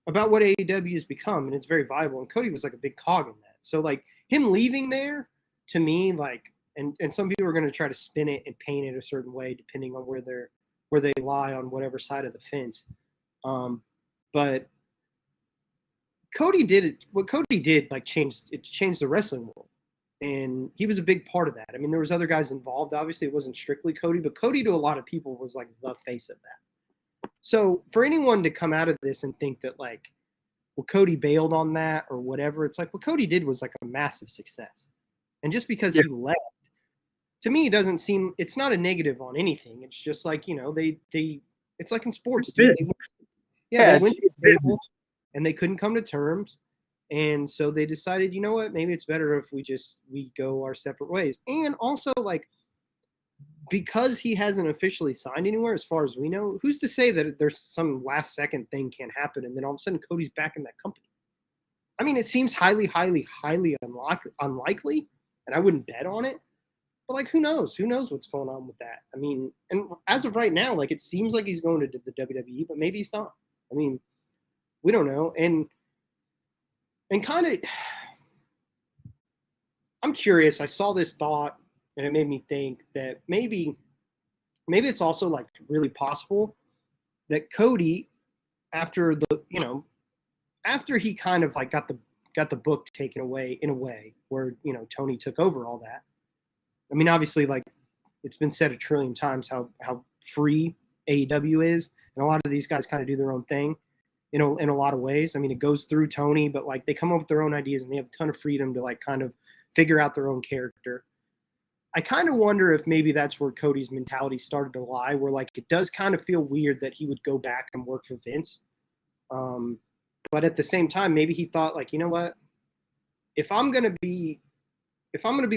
about what AEW has become, and it's very viable. And Cody was like a big cog in that. So like him leaving there, to me, like, and some people are going to try to spin it and paint it a certain way depending on where they lie on whatever side of the fence. But Cody did it. What Cody did, like, changed the wrestling world, and he was a big part of that. I mean, there was other guys involved. Obviously, it wasn't strictly Cody, but Cody to a lot of people was like the face of that. So for anyone to come out of this and think that like, well, Cody bailed on that or whatever, it's like what Cody did was like a massive success, and just because he left, to me, it doesn't seem, it's not a negative on anything. It's just like, they it's like in sports. They went to the table and they couldn't come to terms. And so they decided, you know what, maybe it's better if we go our separate ways. And also, like, because he hasn't officially signed anywhere, as far as we know, who's to say that there's some last second thing can't happen and then all of a sudden Cody's back in that company? I mean, it seems highly, highly, highly unlikely, and I wouldn't bet on it. But like, who knows? Who knows what's going on with that? I mean, and as of right now, like, it seems like he's going to the WWE, but maybe he's not. I mean, we don't know. And kind of, I'm curious. I saw this thought, and it made me think that maybe it's also like really possible that Cody, after he kind of like got the book taken away in a way where Tony took over all that. I mean, obviously, like, it's been said a trillion times how free AEW is, and a lot of these guys kind of do their own thing, in a lot of ways. I mean, it goes through Tony, but like they come up with their own ideas and they have a ton of freedom to like kind of figure out their own character. I kind of wonder if maybe that's where Cody's mentality started to lie, where like it does kind of feel weird that he would go back and work for Vince. But at the same time, maybe he thought like, you know what, if I'm going to be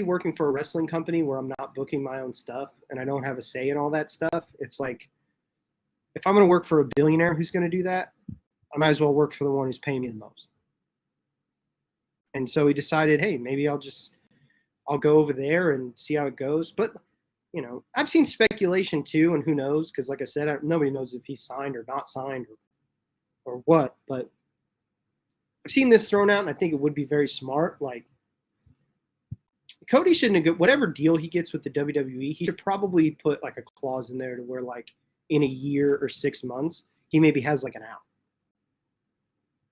working for a wrestling company where I'm not booking my own stuff and I don't have a say in all that stuff, it's like, if I'm going to work for a billionaire who's going to do that, I might as well work for the one who's paying me the most. And so he decided, hey, maybe I'll go over there and see how it goes. But, I've seen speculation too, and who knows? Because like I said, nobody knows if he's signed or not signed or what. But I've seen this thrown out, and I think it would be very smart. Like, Cody shouldn't have whatever deal he gets with the WWE, he should probably put like a clause in there to where like in a year or 6 months, he maybe has like an out.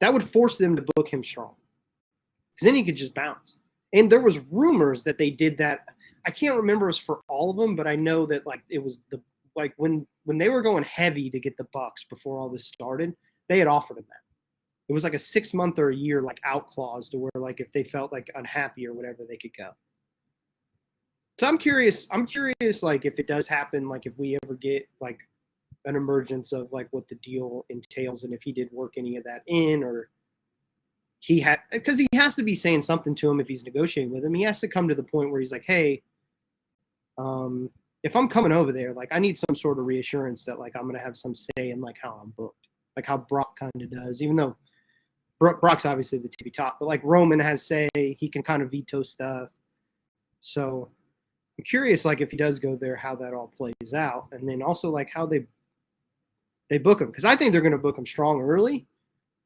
That would force them to book him strong, because then he could just bounce. And there was rumors that they did that. I can't remember it was for all of them, but I know that like it was when they were going heavy to get the Bucks before all this started, they had offered him that. It was like a 6 month or a year like out clause to where like if they felt like unhappy or whatever, they could go. So I'm curious like if it does happen, like if we ever get like an emergence of like what the deal entails and if he did work any of that in, or because he has to be saying something to him if he's negotiating with him. He has to come to the point where he's like, hey, if I'm coming over there, like I need some sort of reassurance that like I'm going to have some say in like how I'm booked, like how Brock kind of does, even though Brock's obviously the TV top, but like Roman has say, he can kind of veto stuff. So I'm curious, like if he does go there, how that all plays out. And then also like how they book him. Because I think they're going to book him strong early.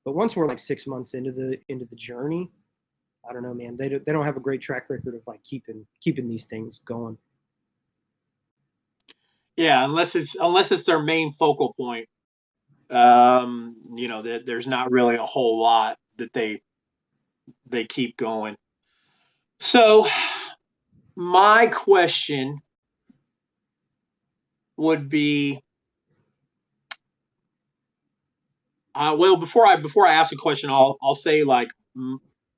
But once we're like 6 months into the journey, I don't know, man. They don't have a great track record of like keeping these things going. Yeah, unless it's their main focal point. There's not really a whole lot that they keep going. So my question would be, well, before I ask a question, I'll say like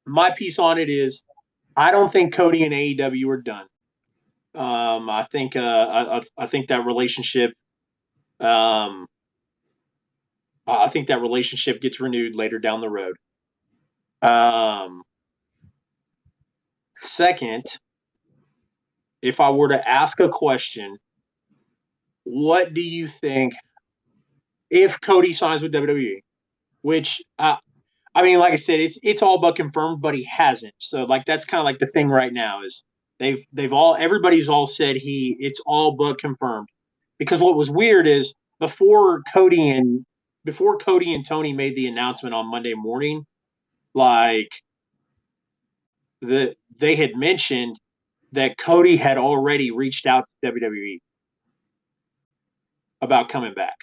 my piece on it is I don't think Cody and AEW are done. I think that relationship. I think that relationship gets renewed later down the road. Second, if I were to ask a question, what do you think if Cody signs with WWE? Which I mean, like I said, it's all but confirmed, but he hasn't. So like that's kind of like the thing right now is everybody's all said it's all but confirmed. Because what was weird is before Cody and Cody and Tony made the announcement on Monday morning, like they had mentioned that Cody had already reached out to WWE about coming back.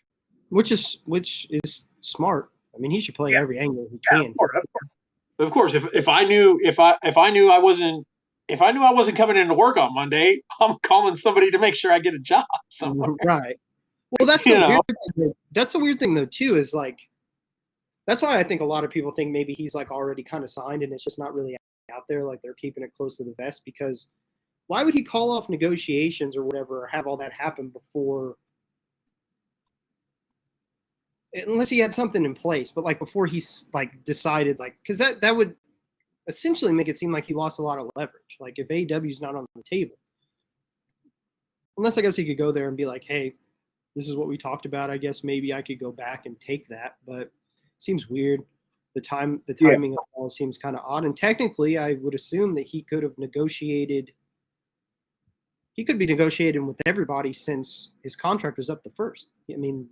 Which is smart. I mean, he should play every angle he can. Of course. If I knew I wasn't coming into work on Monday, I'm calling somebody to make sure I get a job somewhere. Right. Well, that's the weird thing. That's the weird thing though too, is like that's why I think a lot of people think maybe he's like already kind of signed and it's just not really out there, like they're keeping it close to the vest, because why would he call off negotiations or whatever, or have all that happen before, unless he had something in place, but like before he's like decided, like, because that would essentially make it seem like he lost a lot of leverage. Like if AEW's not on the table, unless I guess he could go there and be like, hey, this is what we talked about. I guess maybe I could go back and take that, but it seems weird. The timing of it all seems kind of odd. And technically, I would assume that he could have negotiated. He could be negotiating with everybody since his contract was up the first. I mean,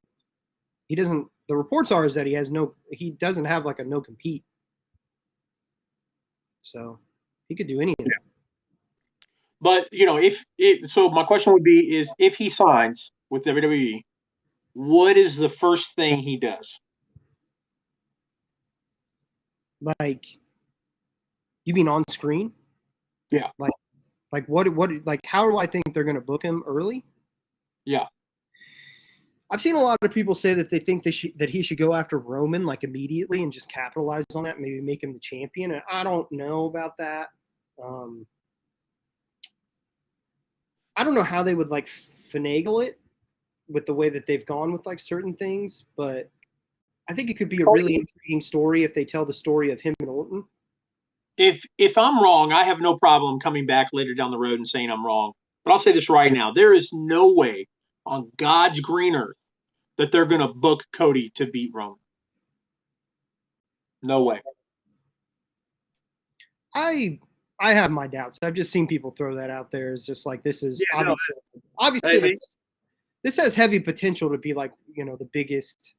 he doesn't. The reports are is that he doesn't have like a no compete. So he could do anything. But so my question would be is if he signs with WWE, what is the first thing he does? Like, you mean on screen? Yeah. Like what like how do I think they're going to book him early? Yeah. I've seen a lot of people say that they think that he should go after Roman like immediately and just capitalize on that, maybe make him the champion. And I don't know about that. I don't know how they would like finagle it with the way that they've gone with like certain things, but I think it could be a really intriguing story if they tell the story of him and Orton. If I'm wrong, I have no problem coming back later down the road and saying I'm wrong. But I'll say this right now. There is no way on God's green earth that they're going to book Cody to beat Roman. No way. I have my doubts. I've just seen people throw that out there as just like this is obviously like, this has heavy potential to be like, the biggest.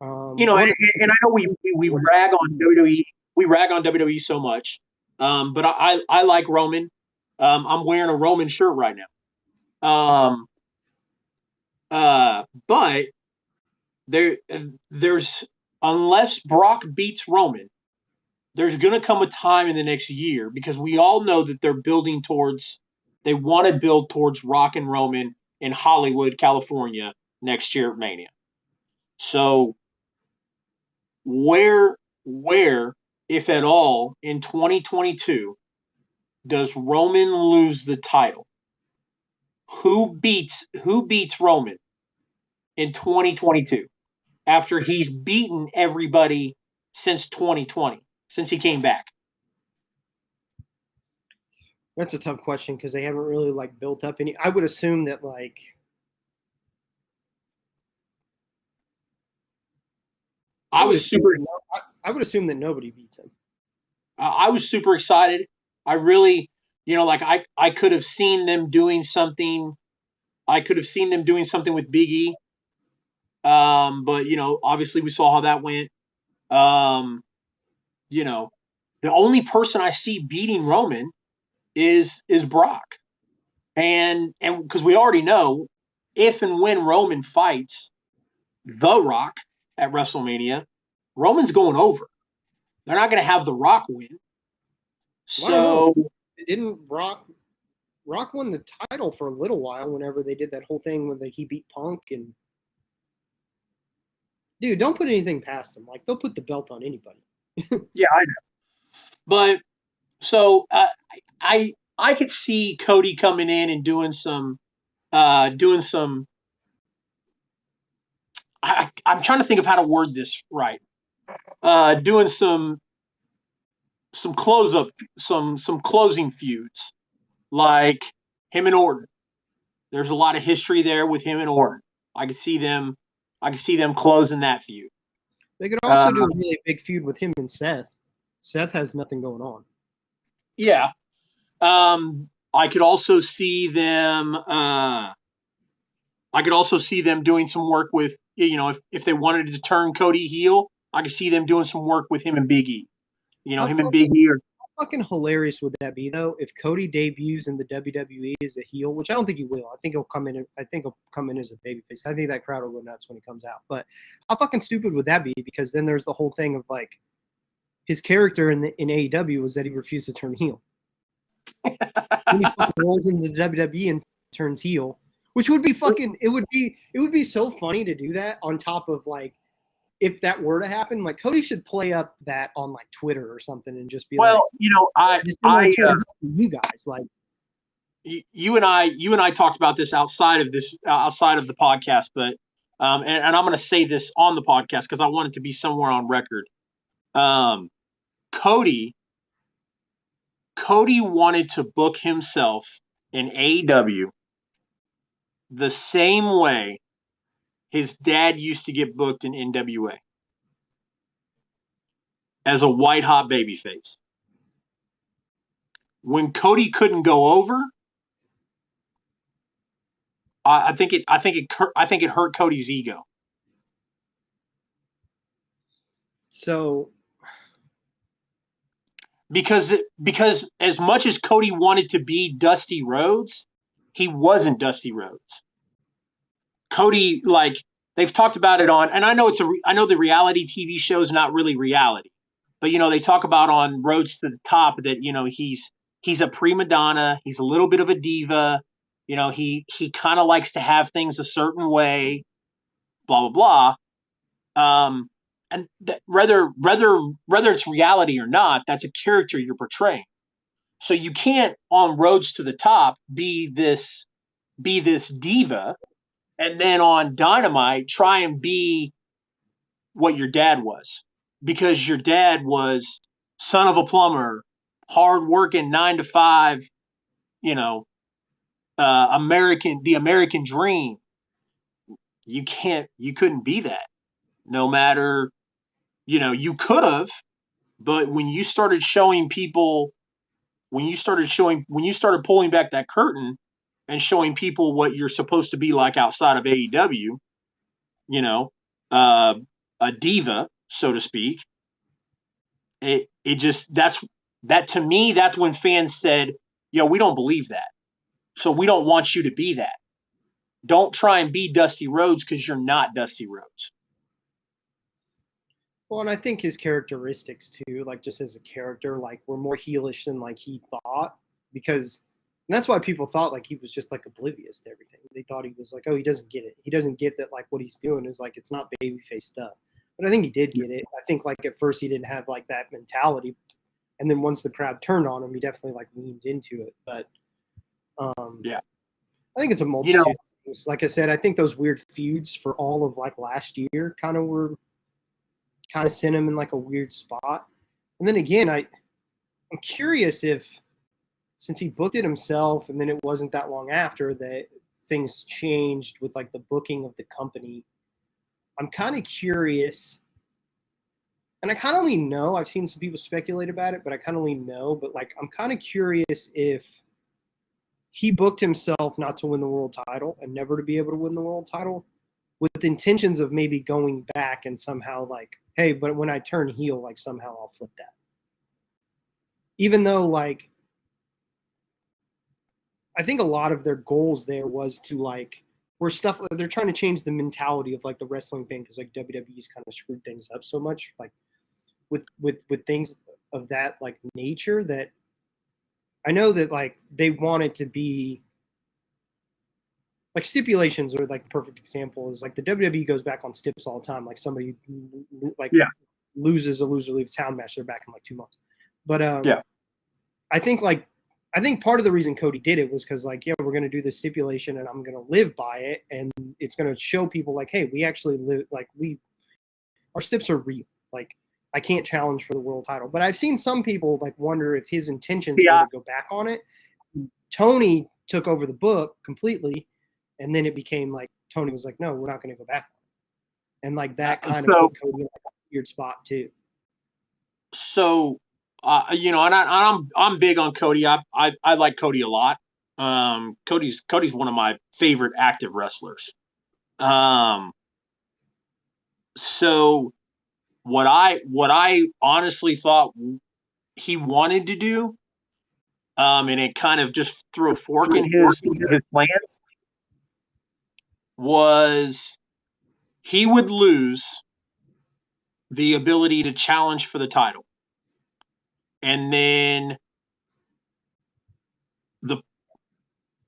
And I know we rag on WWE. We rag on WWE so much, but I like Roman. I'm wearing a Roman shirt right now. But there's unless Brock beats Roman, there's going to come a time in the next year, because we all know that they want to build towards Rock and Roman in Hollywood, California next year at Mania. So where, if at all, in 2022, does Roman lose the title? Who beats Roman in 2022 after he's beaten everybody since 2020, since he came back? That's a tough question because they haven't really like built up any. I would assume that like. I would assume that nobody beats him. I was super excited. I really, I could have seen them doing something. I could have seen them doing something with Big E. But obviously we saw how that went. The only person I see beating Roman is Brock. And because we already know if and when Roman fights The Rock at WrestleMania, Roman's going over. They're not going to have The Rock win. So didn't Rock won the title for a little while whenever they did that whole thing when he beat Punk. And dude, don't put anything past them. Like, they'll put the belt on anybody. Yeah, I know. But so I could see Cody coming in and doing some I'm trying to think of how to word this right. Doing some closing feuds, like him and Orton. There's a lot of history there with him and Orton. I could see them closing that feud. They could also do a really big feud with him and Seth. Seth has nothing going on. Yeah. I could also see them doing some work with, if they wanted to turn Cody heel, I could see them doing some work with him and Big E. Him and Big E are. How fucking hilarious would that be though if Cody debuts in the WWE as a heel, which I don't think he will. I think he'll come in. I think he'll come in as a babyface. I think that crowd will go nuts when he comes out. But how fucking stupid would that be? Because then there's the whole thing of like his character in AEW was that he refused to turn heel. When he fucking rolls into the WWE and turns heel, which would be fucking. It would be so funny to do that on top of like. If that were to happen, like Cody should play up that on like Twitter or something and just be well, like, you guys like you and I talked about this outside of the podcast, but and I'm going to say this on the podcast because I want it to be somewhere on record. Cody wanted to book himself in AEW the same way his dad used to get booked in NWA as a white hot babyface. When Cody couldn't go over, I think it hurt Cody's ego. So because as much as Cody wanted to be Dusty Rhodes, he wasn't Dusty Rhodes. Cody, like they've talked about it on, and I know the reality TV show is not really reality, but they talk about on Roads to the Top that he's a prima donna, he's a little bit of a diva, he kind of likes to have things a certain way, blah blah blah, and that whether it's reality or not, that's a character you're portraying. So you can't on Roads to the Top be this diva. And then on Dynamite, try and be what your dad was. Because your dad was son of a plumber, hard-working, 9 to 5, the American dream. You couldn't be that. No matter, you could have, but when you started showing people, when you started pulling back that curtain, and showing people what you're supposed to be like outside of AEW, a diva, so to speak. It just that to me, that's when fans said, we don't believe that. So we don't want you to be that. Don't try and be Dusty Rhodes because you're not Dusty Rhodes. Well, and I think his characteristics too, like just as a character, like were more heelish than like he thought, because and that's why people thought like he was just like oblivious to everything. They thought he was like, oh, he doesn't get it. He doesn't get that like what he's doing is like it's not babyface stuff. But I think he did get it. I think like at first he didn't have like that mentality, and then once the crowd turned on him, he definitely like leaned into it. But yeah, I think it's a multitude of things. Like I said, I think those weird feuds for all of like last year kind of sent him in like a weird spot. And then again, I'm curious if, since he booked it himself and then it wasn't that long after that things changed with like the booking of the company, I'm kind of curious, and I kind of lean no. I've seen some people speculate about it, but I kind of lean no. But like, I'm kind of curious if he booked himself not to win the world title and never to be able to win the world title, with intentions of maybe going back and somehow like, hey, but when I turn heel, like somehow I'll flip that. Even though like, I think a lot of their goals there was to like, where stuff, they're trying to change the mentality of like the wrestling thing, because like WWE's kind of screwed things up so much, like with things of that like nature, that I know that like they want it to be like stipulations, or like the perfect example is like the WWE goes back on stips all the time. Like somebody like loses a loser leaves town match, they're back in like 2 months. But I think part of the reason Cody did it was because like, yeah, we're going to do this stipulation and I'm going to live by it. And it's going to show people like, hey, we actually live, like our stips are real. Like I can't challenge for the world title, but I've seen some people like wonder if his intentions were to go back on it. Tony took over the book completely. And then it became like, Tony was like, no, we're not going to go back. And like that kind of put Cody in like a weird spot too. So, and I'm big on Cody. I like Cody a lot. Cody's one of my favorite active wrestlers. So what I honestly thought he wanted to do, and it kind of just threw a fork in his plans, was he would lose the ability to challenge for the title. And then the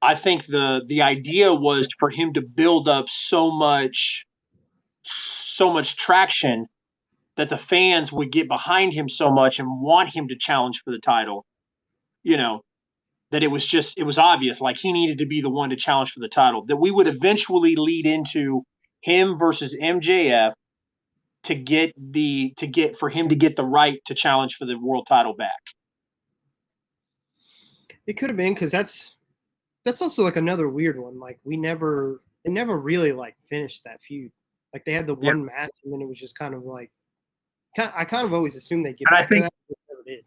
I think the idea was for him to build up so much traction that the fans would get behind him so much and want him to challenge for the title, you know, that it was obvious, like he needed to be the one to challenge for the title, that we would eventually lead into him versus MJF for him to get the right to challenge for the world title back. It could have been, because that's also like another weird one. Like they never really like finished that feud. Like they had the one match, and then it was just kind of like, I kind of always assumed they'd get And back to that, but they never did.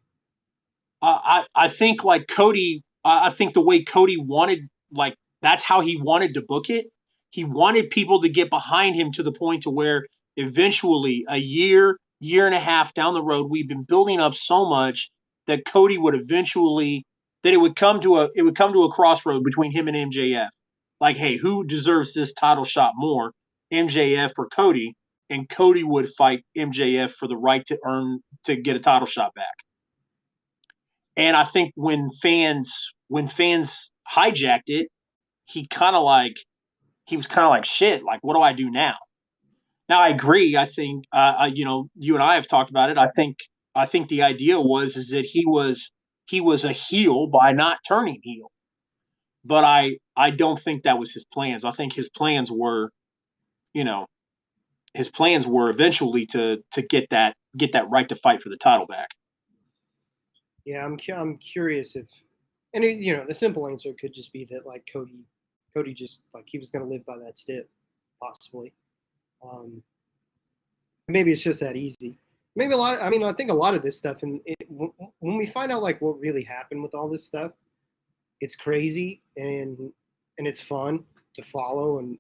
I think like Cody, I think the way Cody wanted, like that's how he wanted to book it. He wanted people to get behind him to the point to where eventually a year and a half down the road, we've been building up so much that Cody would eventually, that it would come to a crossroad between him and MJF. Like, hey, who deserves this title shot more, MJF or Cody? And Cody would fight MJF for the right to get a title shot back. And I think when fans hijacked it, he was kind of like, shit, like, what do I do now? Now I agree. I think, you and I have talked about it. I think the idea is that he was a heel by not turning heel, but I don't think that was his plans. I think his plans were, eventually to get that right to fight for the title back. Yeah, I'm curious if, and the simple answer could just be that like Cody just like he was going to live by that stip, possibly. Maybe it's just that easy. Maybe I think a lot of this stuff, and when we find out like what really happened with all this stuff, it's crazy and it's fun to follow and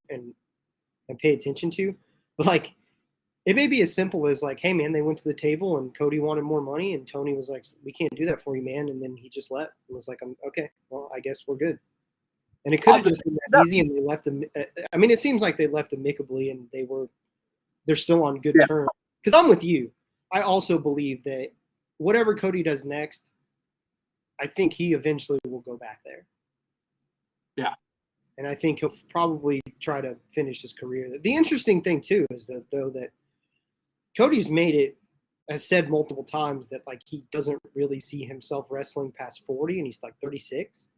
pay attention to. But like, it may be as simple as like, hey man, they went to the table and Cody wanted more money, and Tony was like, we can't do that for you, man. And then he just left and was like, okay, well, I guess we're good. And it could have just been that easy, and they left them. I mean, it seems like they left amicably, and they're still on good terms. Because I'm with you. I also believe that whatever Cody does next, I think he eventually will go back there. Yeah. And I think he'll probably try to finish his career. The interesting thing too is that Cody's has said multiple times that like he doesn't really see himself wrestling past 40, and he's like 36.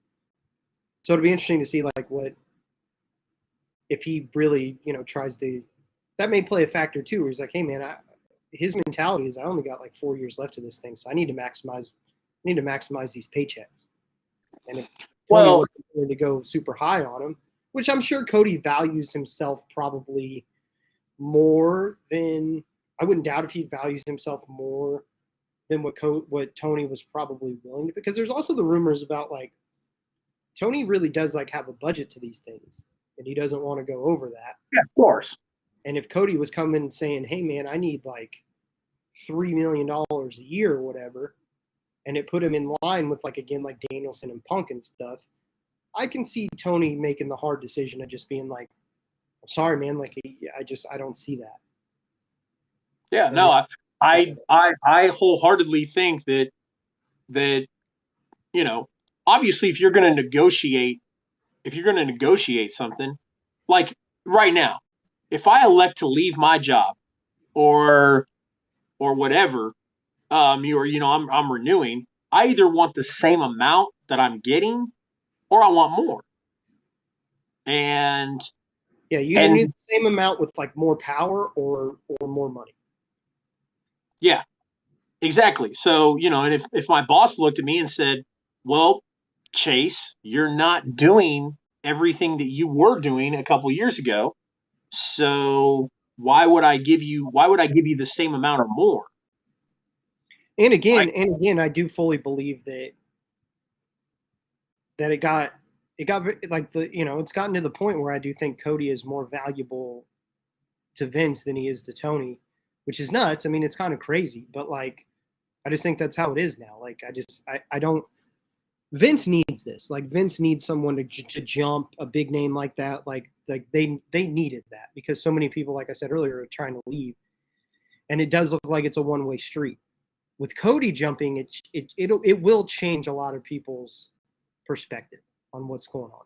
So it'll be interesting to see like if he really, tries to. That may play a factor too, where he's like, hey man, his mentality is I only got like 4 years left of this thing, so I need to maximize these paychecks. And if Tony wasn't willing to go super high on him, which I'm sure Cody values himself probably more than, I wouldn't doubt if he values himself more than what Tony was probably willing to, because there's also the rumors about like Tony really does like have a budget to these things, and he doesn't want to go over that. Yeah, of course. And if Cody was coming saying, hey man, I need like $3 million a year or whatever, and it put him in line with like, again, like Danielson and Punk and stuff, I can see Tony making the hard decision of just being like, I'm sorry, man, like I don't see that. Yeah, no, I wholeheartedly think that obviously if you're going to negotiate something, like right now, if I elect to leave my job or whatever, I'm renewing, I either want the same amount that I'm getting or I want more. And yeah, you either need the same amount with like more power or more money. Yeah, exactly. So, and if my boss looked at me and said, well, Chase, you're not doing everything that you were doing a couple of years ago, so why would I give you the same amount or more? And again, I do fully believe that it got like it's gotten to the point where I do think Cody is more valuable to Vince than he is to Tony, which is nuts. I mean, it's kind of crazy, but like, I just think that's how it is now. Like, I don't. Vince needs this. Like, Vince needs someone to jump a big name like that. Like they needed that because so many people, like I said earlier, are trying to leave, and it does look like it's a one-way street. With Cody jumping, it will change a lot of people's perspective on what's going on,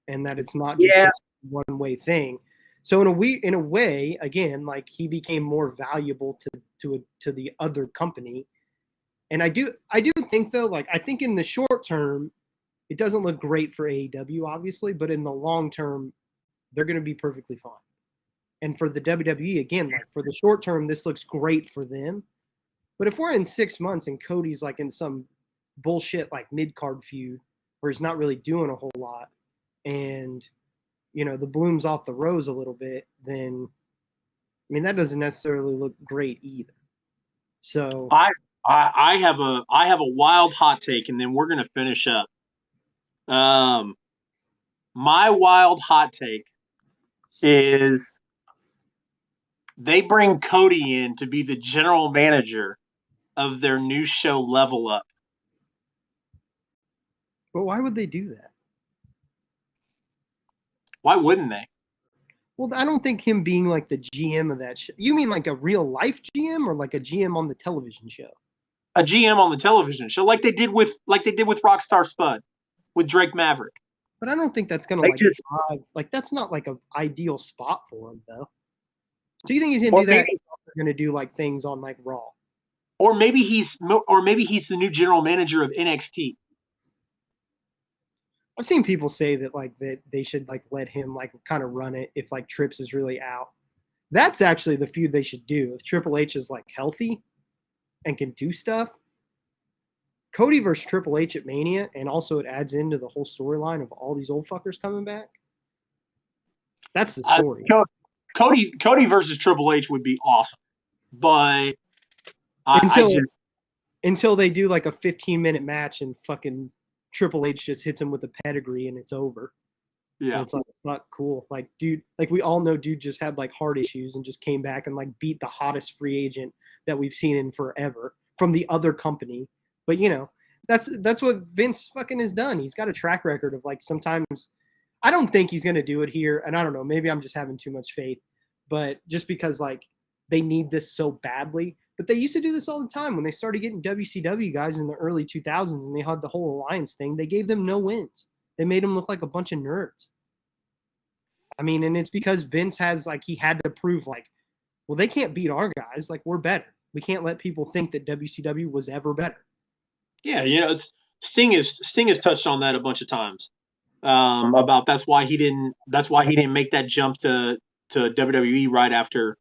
and that it's not just a one-way thing. So in a way, again, like he became more valuable to the other company. And I do think though, like I think in the short term, it doesn't look great for AEW, obviously, but in the long term, they're going to be perfectly fine. And for the WWE, again, like for the short term, this looks great for them. But if we're in 6 months and Cody's like in some bullshit like mid-card feud where he's not really doing a whole lot, and the bloom's off the rose a little bit, then I mean that doesn't necessarily look great either. So I have a wild hot take, and then we're gonna finish up. My wild hot take is they bring Cody in to be the general manager of their new show Level Up. But why would they do that? Why wouldn't they? Well, I don't think him being like the GM of that show. You mean like a real life GM or like a GM on the television show? A GM on the television show, like they did with Rockstar Spud, with Drake Maverick. But I don't think that's gonna that's not like an ideal spot for him though. Do you think he's gonna do that? He's gonna do like things on like Raw, or maybe he's the new general manager of NXT. I've seen people say that like that they should like let him like kind of run it if like Trips is really out. That's actually the feud they should do. If Triple H is like healthy and can do stuff, Cody versus Triple H at Mania, and also it adds into the whole storyline of all these old fuckers coming back. That's the story. Cody versus Triple H would be awesome, but until they do like a 15-minute match and fucking Triple H just hits him with a pedigree and it's over. Yeah, and it's like not cool. Like, dude, like we all know, dude just had like heart issues and just came back and like beat the hottest free agent that we've seen in forever from the other company. But that's what Vince fucking has done. He's got a track record of like sometimes. I don't think he's gonna do it here, and I don't know. Maybe I'm just having too much faith, but just because like they need this so badly. But they used to do this all the time when they started getting WCW guys in the early 2000s and they had the whole alliance thing. They gave them no wins. They made them look like a bunch of nerds. I mean, and it's because Vince has like he had to prove like, well, they can't beat our guys. Like we're better. We can't let people think that WCW was ever better. Yeah, it's Sting has touched on that a bunch of times. About that's why he didn't make that jump to WWE right after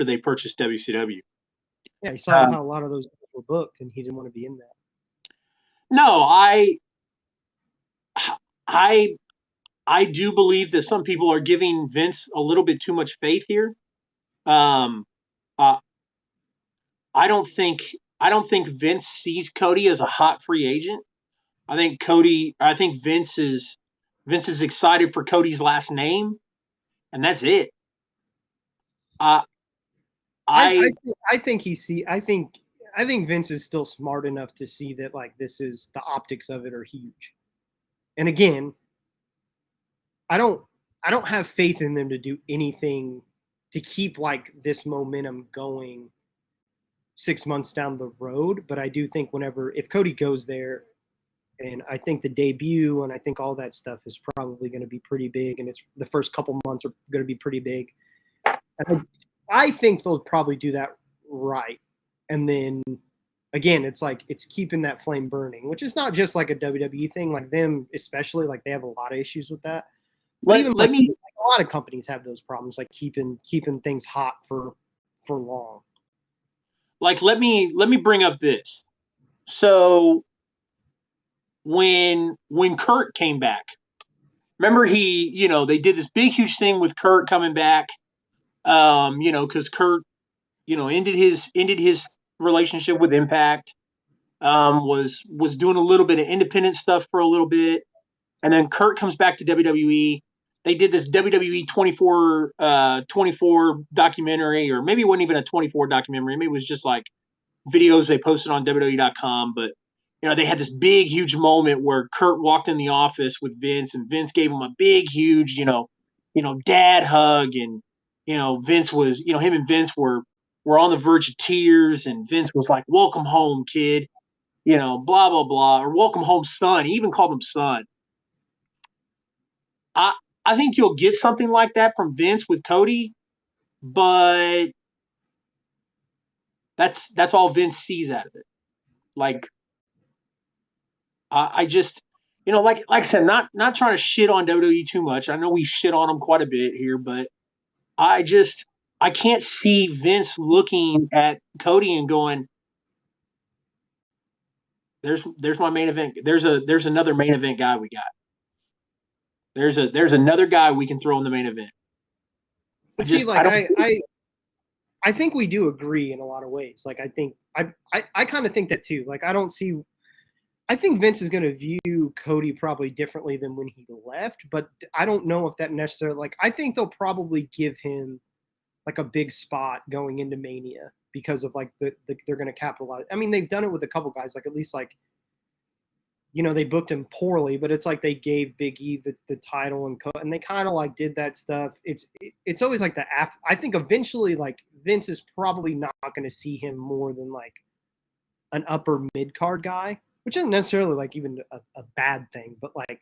they purchased WCW. Yeah, he saw how a lot of those were booked, and he didn't want to be in that. No, I do believe that some people are giving Vince a little bit too much faith here. I don't think Vince sees Cody as a hot free agent. I think Vince is excited for Cody's last name, and that's it. I think Vince is still smart enough to see that like this is the optics of it are huge. And again, I don't have faith in them to do anything to keep like this momentum going 6 months down the road. But I do think if Cody goes there, and I think the debut and I think all that stuff is probably going to be pretty big, and it's the first couple months are going to be pretty big. And I think they'll probably do that right. And then again, it's like it's keeping that flame burning, which is not just like a WWE thing. Like them, especially, like they have a lot of issues with that. But a lot of companies have those problems, like keeping things hot for long. Like let me bring up this. So when Kurt came back, remember they did this big huge thing with Kurt coming back. Because Kurt, ended his relationship with Impact, was doing a little bit of independent stuff for a little bit, and then Kurt comes back to WWE, they did this WWE 24 documentary, or maybe it wasn't even a 24 documentary. Maybe it was just like videos they posted on WWE.com. But they had this big, huge moment where Kurt walked in the office with Vince, and Vince gave him a big, huge, dad hug, and Vince was, him and Vince were on the verge of tears, and Vince was like, "Welcome home, kid," blah blah blah, or "Welcome home, son." He even called him son. I I think you'll get something like that from Vince with Cody, but that's all Vince sees out of it. Like I just like I said, not trying to shit on WWE too much. I know we shit on them quite a bit here, but I can't see Vince looking at Cody and going, "There's my main event. There's another main event guy we got. There's another guy we can throw in the main event." But see, like I think we do agree in a lot of ways. Like I kind of think that too. Like I think Vince is going to view Cody probably differently than when he left, but I don't know if that necessarily, like, I think they'll probably give him like a big spot going into Mania because of like they're going to capitalize. I mean, they've done it with a couple guys, like at least like, they booked him poorly, but it's like they gave Big E the title and they kind of like did that stuff. It's always like I think eventually like Vince is probably not going to see him more than like an upper mid card guy, which isn't necessarily like even a bad thing, but like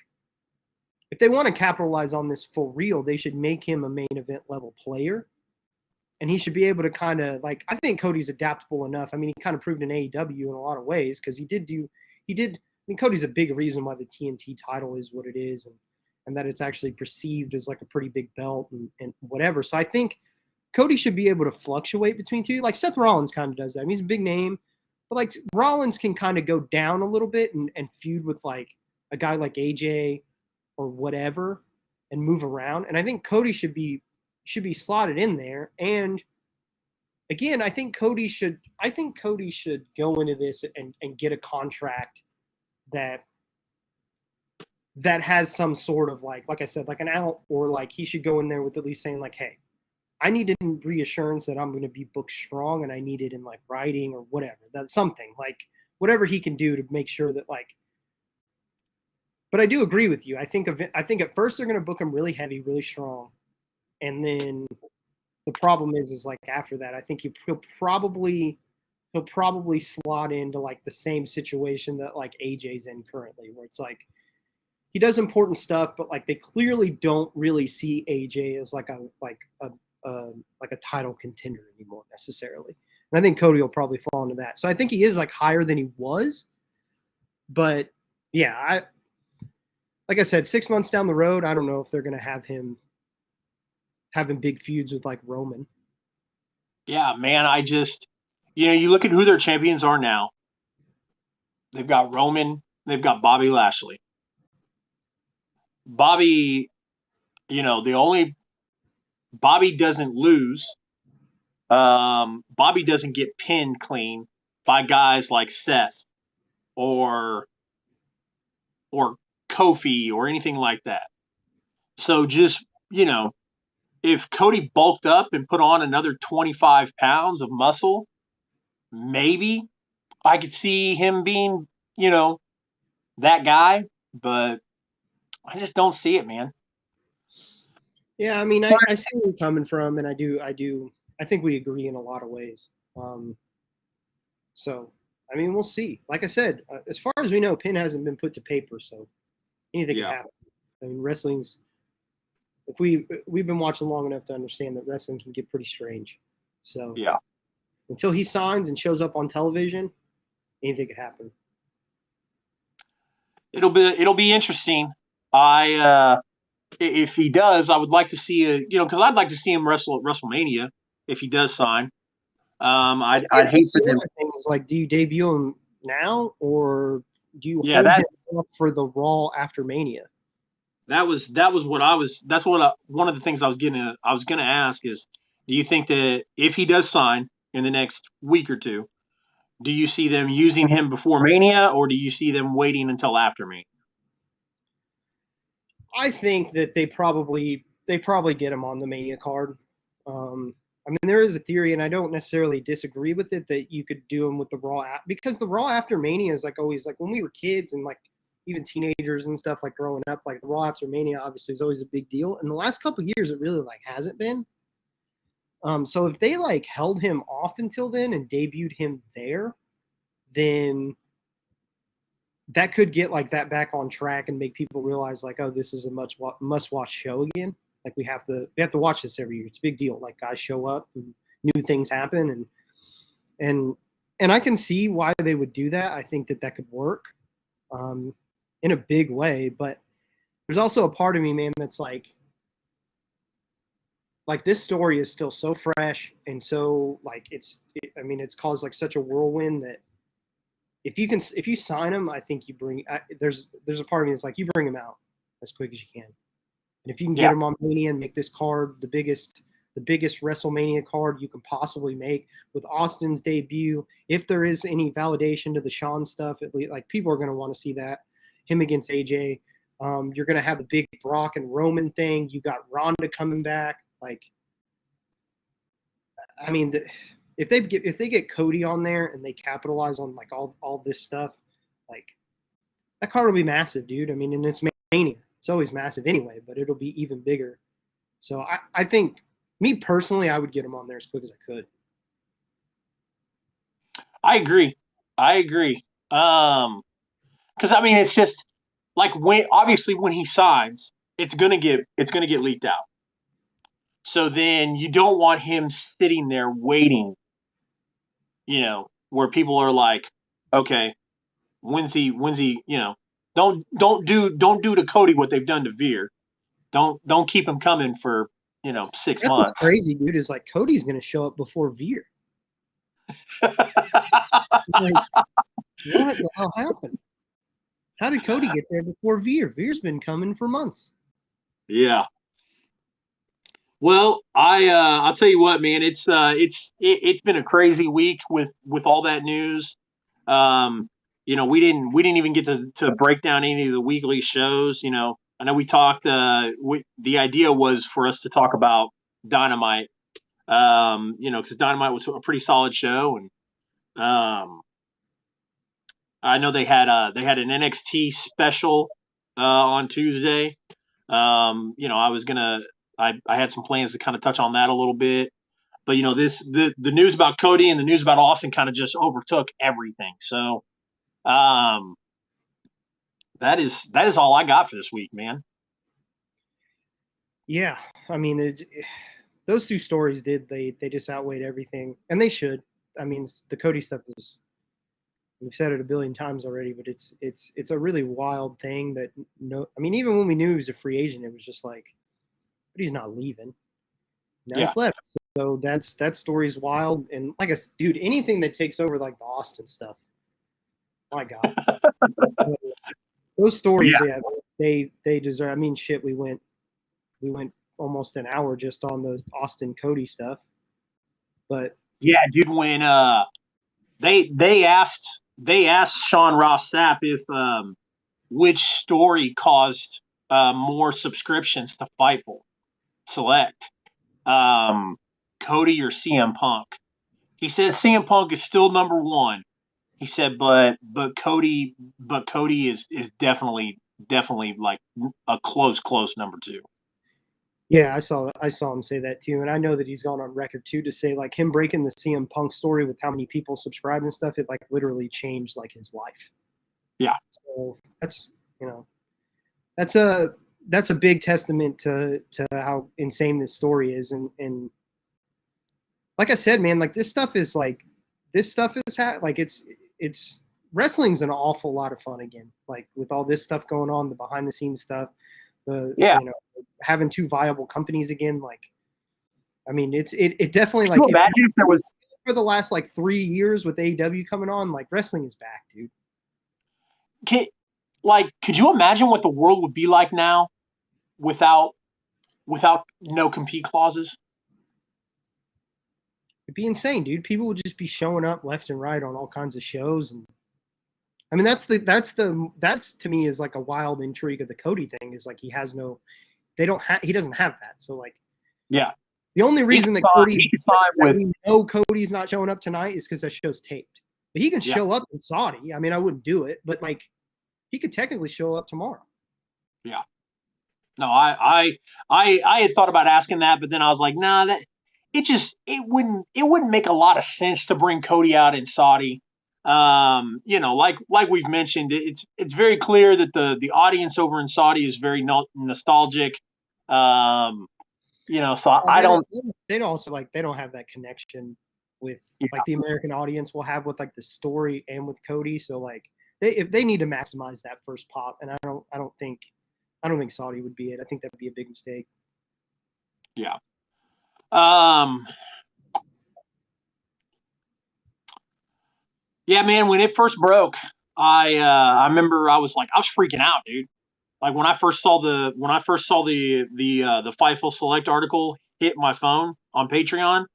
if they want to capitalize on this for real, they should make him a main event level player. And he should be able to kind of like, I think Cody's adaptable enough. I mean, he kind of proved in AEW in a lot of ways because I mean, Cody's a big reason why the TNT title is what it is and that it's actually perceived as like a pretty big belt and whatever. So I think Cody should be able to fluctuate between two. Like Seth Rollins kind of does that. I mean, he's a big name, but like Rollins can kind of go down a little bit and feud with like a guy like AJ or whatever and move around. And I think Cody should be slotted in there. And again, I think Cody should go into this and get a contract that has some sort of like I said, like an out, or like he should go in there with at least saying like, hey, I need reassurance that I'm going to be booked strong, and I need it in like writing or whatever. That's something like whatever he can do to make sure that like. But I do agree with you. I think at first they're going to book him really heavy, really strong, and then the problem is like after that, I think he'll probably slot into like the same situation that like AJ's in currently, where it's like he does important stuff, but like they clearly don't really see AJ as like a title contender anymore necessarily. And I think Cody will probably fall into that. So I think he is like higher than he was. But yeah, like I said, 6 months down the road, I don't know if they're going to have him having big feuds with like Roman. Yeah, man, you look at who their champions are now. They've got Roman, they've got Bobby Lashley. Bobby, Bobby doesn't lose. Bobby doesn't get pinned clean by guys like Seth or Kofi or anything like that. So just, if Cody bulked up and put on another 25 pounds of muscle, maybe I could see him being, that guy, but I just don't see it, man. Yeah, I mean, I see where you're coming from, and I think we agree in a lot of ways. So, I mean, we'll see. Like I said, as far as we know, Pin hasn't been put to paper, so anything can happen. I mean, we've been watching long enough to understand that wrestling can get pretty strange. So yeah, until he signs and shows up on television, anything could happen. It'll be interesting. If he does, I would like to see because I'd like to see him wrestle at WrestleMania if he does sign. I'd hate for them. Things like, do you debut him now or do you hold him up for the Raw after Mania? That's one of the things I was going to ask is, do you think that if he does sign in the next week or two, do you see them using him before Mania, or do you see them waiting until after Mania? I think that they probably get him on the Mania card. I mean, there is a theory, and I don't necessarily disagree with it, that you could do him with the Raw because the Raw after Mania is like always like when we were kids and like even teenagers and stuff, like growing up, like the Raw after Mania obviously is always a big deal. And the last couple of years, it really like hasn't been. So if they like held him off until then and debuted him there, then that could get like that back on track and make people realize like, oh, this is a must watch show again. Like we have to watch this every year. It's a big deal. Like guys show up and new things happen, and I can see why they would do that. I think that could work in a big way. But there's also a part of me, man, that's like this story is still so fresh and so like it's caused like such a whirlwind that if you sign him, I think you bring there's a part of me that's like you bring him out as quick as you can. And if you can get him on Mania and make this card the biggest WrestleMania card you can possibly make with Austin's debut, if there is any validation to the Shawn stuff, at least like people are going to want to see that him against AJ. You're going to have the big Brock and Roman thing. You got Ronda coming back. Like, I mean, if they get Cody on there and they capitalize on like all this stuff, like that card will be massive, dude. I mean, and it's Mania. It's always massive anyway, but it'll be even bigger. So I think, me personally, I would get him on there as quick as I could. I agree. Because I mean, it's just like when he signs, it's gonna get leaked out. So then you don't want him sitting there waiting, where people are like, okay, when's he, don't do to Cody what they've done to Veer. Don't keep him coming for 6 months. What's crazy, dude, is like Cody's gonna show up before Veer. Like, what the hell happened? How did Cody get there before Veer? Veer's been coming for months. Yeah. Well, I'll tell you what, man. It's been a crazy week with all that news. We didn't even get to break down any of the weekly shows. I know we talked. The idea was for us to talk about Dynamite. Because Dynamite was a pretty solid show, and I know they had an NXT special on Tuesday. I had some plans to kind of touch on that a little bit, but the news about Cody and the news about Austin kind of just overtook everything. So, that is all I got for this week, man. Yeah, I mean, those two stories they just outweighed everything, and they should. I mean, the Cody stuff is, we've said it a billion times already, but it's a really wild thing that even when we knew he was a free agent, it was just like, but he's not leaving. Now he's left. So that story's wild. And like dude, anything that takes over like the Austin stuff, my God. Those stories, they deserve. I mean, shit, we went almost an hour just on the Austin Cody stuff. But yeah, dude, when they asked Sean Ross Sapp if which story caused more subscriptions to Fightful Select, Cody or CM Punk. He said CM Punk is still number one. He said, but Cody is definitely like a close number two. Yeah, I saw him say that too, and I know that he's gone on record too to say like him breaking the CM Punk story with how many people subscribed and stuff. It like literally changed like his life. Yeah. So that's a big testament to how insane this story is, and like I said, man, like this stuff is it's wrestling's an awful lot of fun again. Like with all this stuff going on, the behind the scenes stuff, having two viable companies again. Like, I mean, it definitely. Can you imagine if there was for the last like 3 years with AEW coming on, like wrestling is back, dude. Could you imagine what the world would be like now without no compete clauses? It'd be insane, dude. People would just be showing up left and right on all kinds of shows, and I mean, that's to me is like a wild intrigue of the Cody thing is like he doesn't have that. So like, yeah, the only reason that we know Cody's not showing up tonight is because that show's taped. But he can show up in Saudi. I mean, I wouldn't do it, but like, he could technically show up tomorrow. Yeah. No, I had thought about asking that, but then I was like, nah, that it wouldn't make a lot of sense to bring Cody out in Saudi. Like we've mentioned, it's very clear that the audience over in Saudi is very nostalgic. So I don't. They also they don't have that connection with like the American audience will have with like the story and with Cody. So like if they need to maximize that first pop, and I don't think Saudi would be it. I think that would be a big mistake. Yeah. Yeah, man. When it first broke, I remember I was freaking out, dude. Like when I first saw the Fightful Select article hit my phone on Patreon,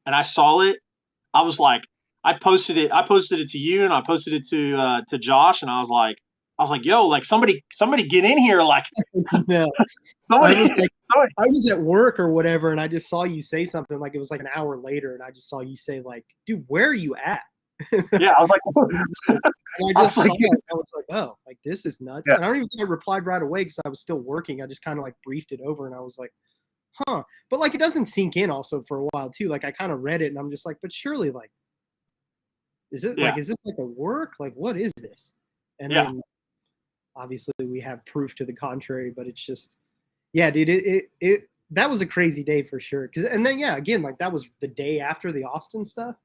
and I saw it, I was like, I posted it to you, and I posted it to Josh, and I was like, yo, like somebody get in here, like no. somebody. I was at work or whatever, and I just saw you say something like it was like an hour later, and I just saw you say like, dude, where are you at? Yeah, I was like, and I just saw it. I was like, oh, like this is nuts. Yeah. And I don't even think I replied right away because I was still working. I just kind of like briefed it over, and I was like, huh. But like it doesn't sink in also for a while too. Like I kind of read it, and I'm just like, but surely like, is this like a work? Like what is this? And then obviously we have proof to the contrary, but it's just, yeah, dude, it that was a crazy day for sure. And then again, like that was the day after the Austin stuff.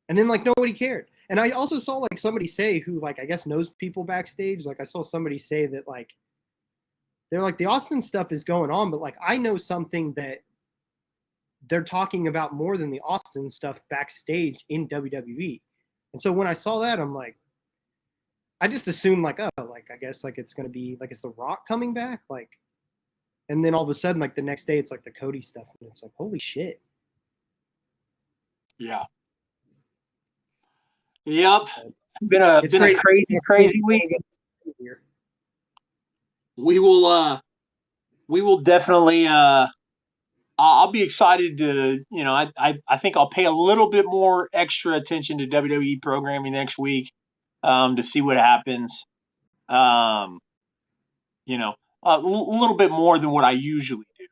And then like nobody cared. And I also saw like somebody say who like I guess knows people backstage. Like I saw somebody say that like they're like the Austin stuff is going on, but like I know something that they're talking about more than the Austin stuff backstage in WWE. And so when I saw that, I'm like, I just assumed like, oh, like I guess like it's gonna be like it's The Rock coming back, like, and then all of a sudden like the next day it's like the Cody stuff, and it's like holy shit. Yeah. Yep. Been a crazy week. We will definitely I'll be excited to, I think I'll pay a little bit more extra attention to WWE programming next week to see what happens. A little bit more than what I usually do.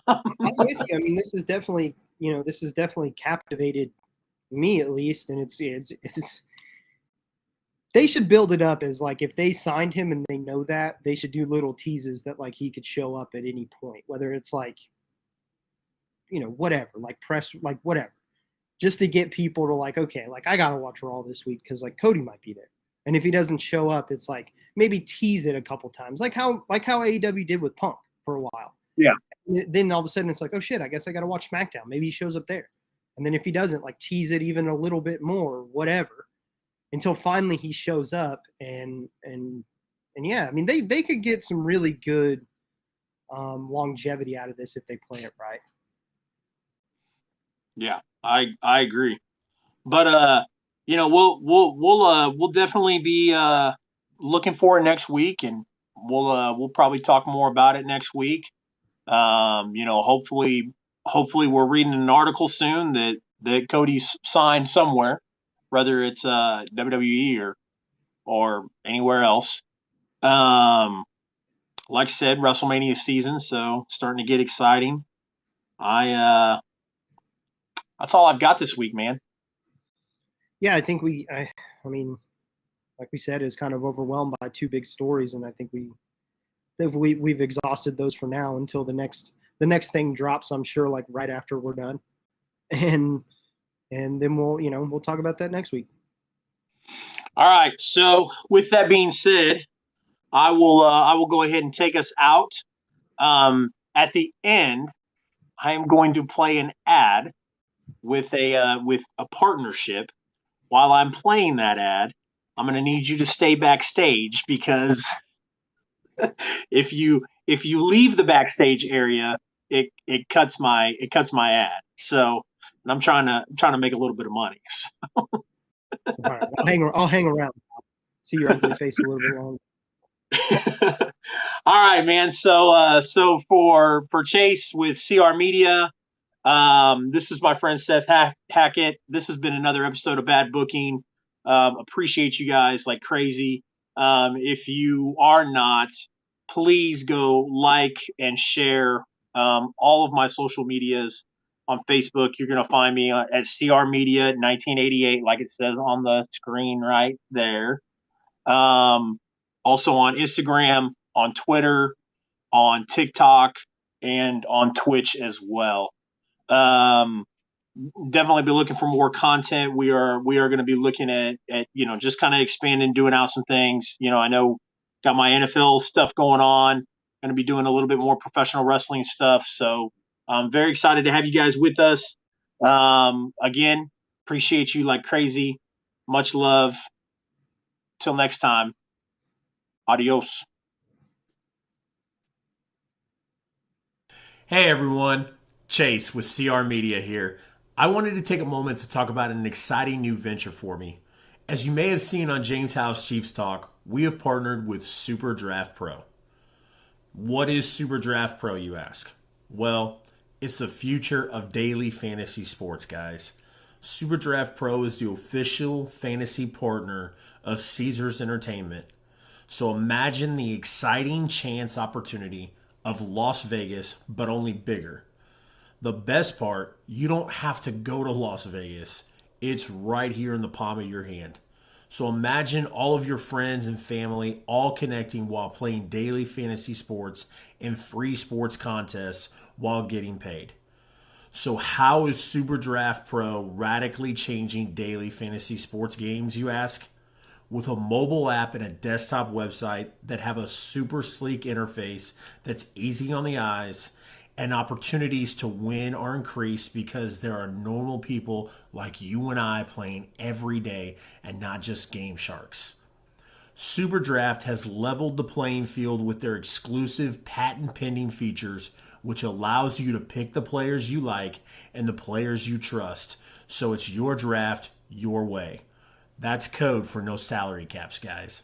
I'm with you. I mean, this is definitely captivated me at least, and it's they should build it up as like if they signed him and they know that they should do little teases that like he could show up at any point, whether it's like whatever, like press, like whatever, just to get people to like, okay, like I gotta watch Raw this week because like Cody might be there, and if he doesn't show up, it's like maybe tease it a couple times, like how AEW did with Punk for a while. Yeah. And then all of a sudden it's like, oh shit, I guess I gotta watch SmackDown. Maybe he shows up there. And then if he doesn't, like tease it even a little bit more, whatever, until finally he shows up. And yeah, I mean they could get some really good longevity out of this if they play it right. Yeah, I agree. But we'll definitely be looking for it next week, and we'll probably talk more about it next week. Hopefully we're reading an article soon that Cody's signed somewhere, whether it's WWE or anywhere else. Like I said, WrestleMania season, so starting to get exciting. That's all I've got this week, man. Yeah, I think I mean, like we said, is kind of overwhelmed by two big stories, and I think we've exhausted those for now until the next thing drops, I'm sure, like right after we're done, and then we'll talk about that next week. All right. So with that being said, I will go ahead and take us out. At the end, I am going to play an ad with a partnership. While I'm playing that ad, I'm going to need you to stay backstage because if you leave the backstage area, it cuts my ad. So I'm trying to make a little bit of money. So. All right. I'll hang around. See your ugly face a little bit longer. All right, man. So for Chase with CR Media, this is my friend Seth Hackett. This has been another episode of Bad Booking. Appreciate you guys like crazy. If you are not, please go like and share all of my social medias on Facebook. You're going to find me at CR Media 1988, like it says on the screen right there. Also on Instagram, on Twitter, on TikTok, and on Twitch as well. Um, Definitely be looking for more content. We are going to be looking at just kind of expanding, doing out some things. I know got my NFL stuff going on. Going to be doing a little bit more professional wrestling stuff. So I'm very excited to have you guys with us. Again, appreciate you like crazy. Much love. Till next time. Adios. Hey everyone, Chase with CR Media here. I wanted to take a moment to talk about an exciting new venture for me. As you may have seen on James House Chiefs Talk, we have partnered with Super Draft Pro. What is Super Draft Pro, you ask? Well, it's the future of daily fantasy sports, guys. Super Draft Pro is the official fantasy partner of Caesars Entertainment. So imagine the exciting chance opportunity of Las Vegas, but only bigger. The best part, you don't have to go to Las Vegas. It's right here in the palm of your hand. So imagine all of your friends and family all connecting while playing daily fantasy sports and free sports contests while getting paid. So how is Super Draft Pro radically changing daily fantasy sports games, you ask? With a mobile app and a desktop website that have a super sleek interface that's easy on the eyes, and opportunities to win are increased because there are normal people like you and I playing every day and not just game sharks. Super Draft has leveled the playing field with their exclusive patent pending features, which allows you to pick the players you like and the players you trust. So it's your draft, your way. That's code for no salary caps, guys.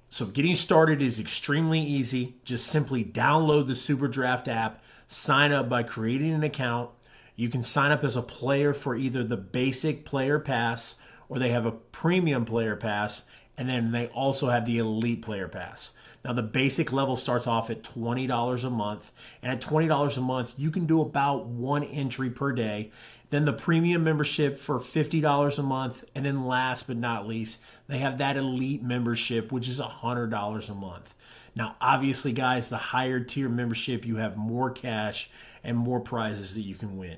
So getting started is extremely easy. Just simply download the Super Draft app, sign up by creating an account. You can sign up as a player for either the basic player pass or they have a premium player pass, and then they also have the elite player pass. Now the basic level starts off at $20 a month, and at $20 a month you can do about one entry per day. Then the premium membership for $50 a month, and then last but not least, they have that elite membership, which is $100 a month. Now, obviously, guys, the higher tier membership, you have more cash and more prizes that you can win.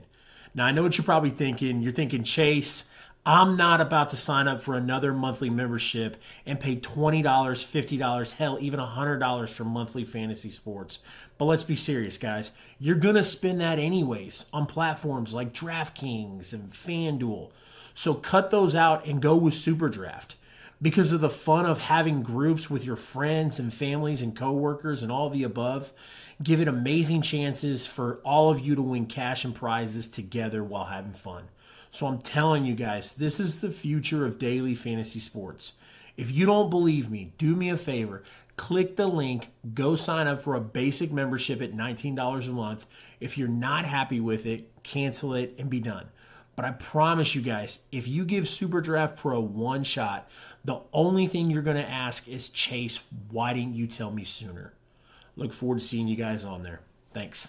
Now, I know what you're probably thinking. You're thinking, Chase, I'm not about to sign up for another monthly membership and pay $20, $50, hell, even $100 for monthly fantasy sports. But let's be serious, guys. You're going to spend that anyways on platforms like DraftKings and FanDuel. So cut those out and go with SuperDraft. Because of the fun of having groups with your friends and families and coworkers and all the above, give it amazing chances for all of you to win cash and prizes together while having fun. So I'm telling you guys, this is the future of daily fantasy sports. If you don't believe me, do me a favor. Click the link, go sign up for a basic membership at $19 a month. If you're not happy with it, cancel it and be done. But I promise you guys, if you give Super Draft Pro one shot, the only thing you're going to ask is, Chase, why didn't you tell me sooner? Look forward to seeing you guys on there. Thanks.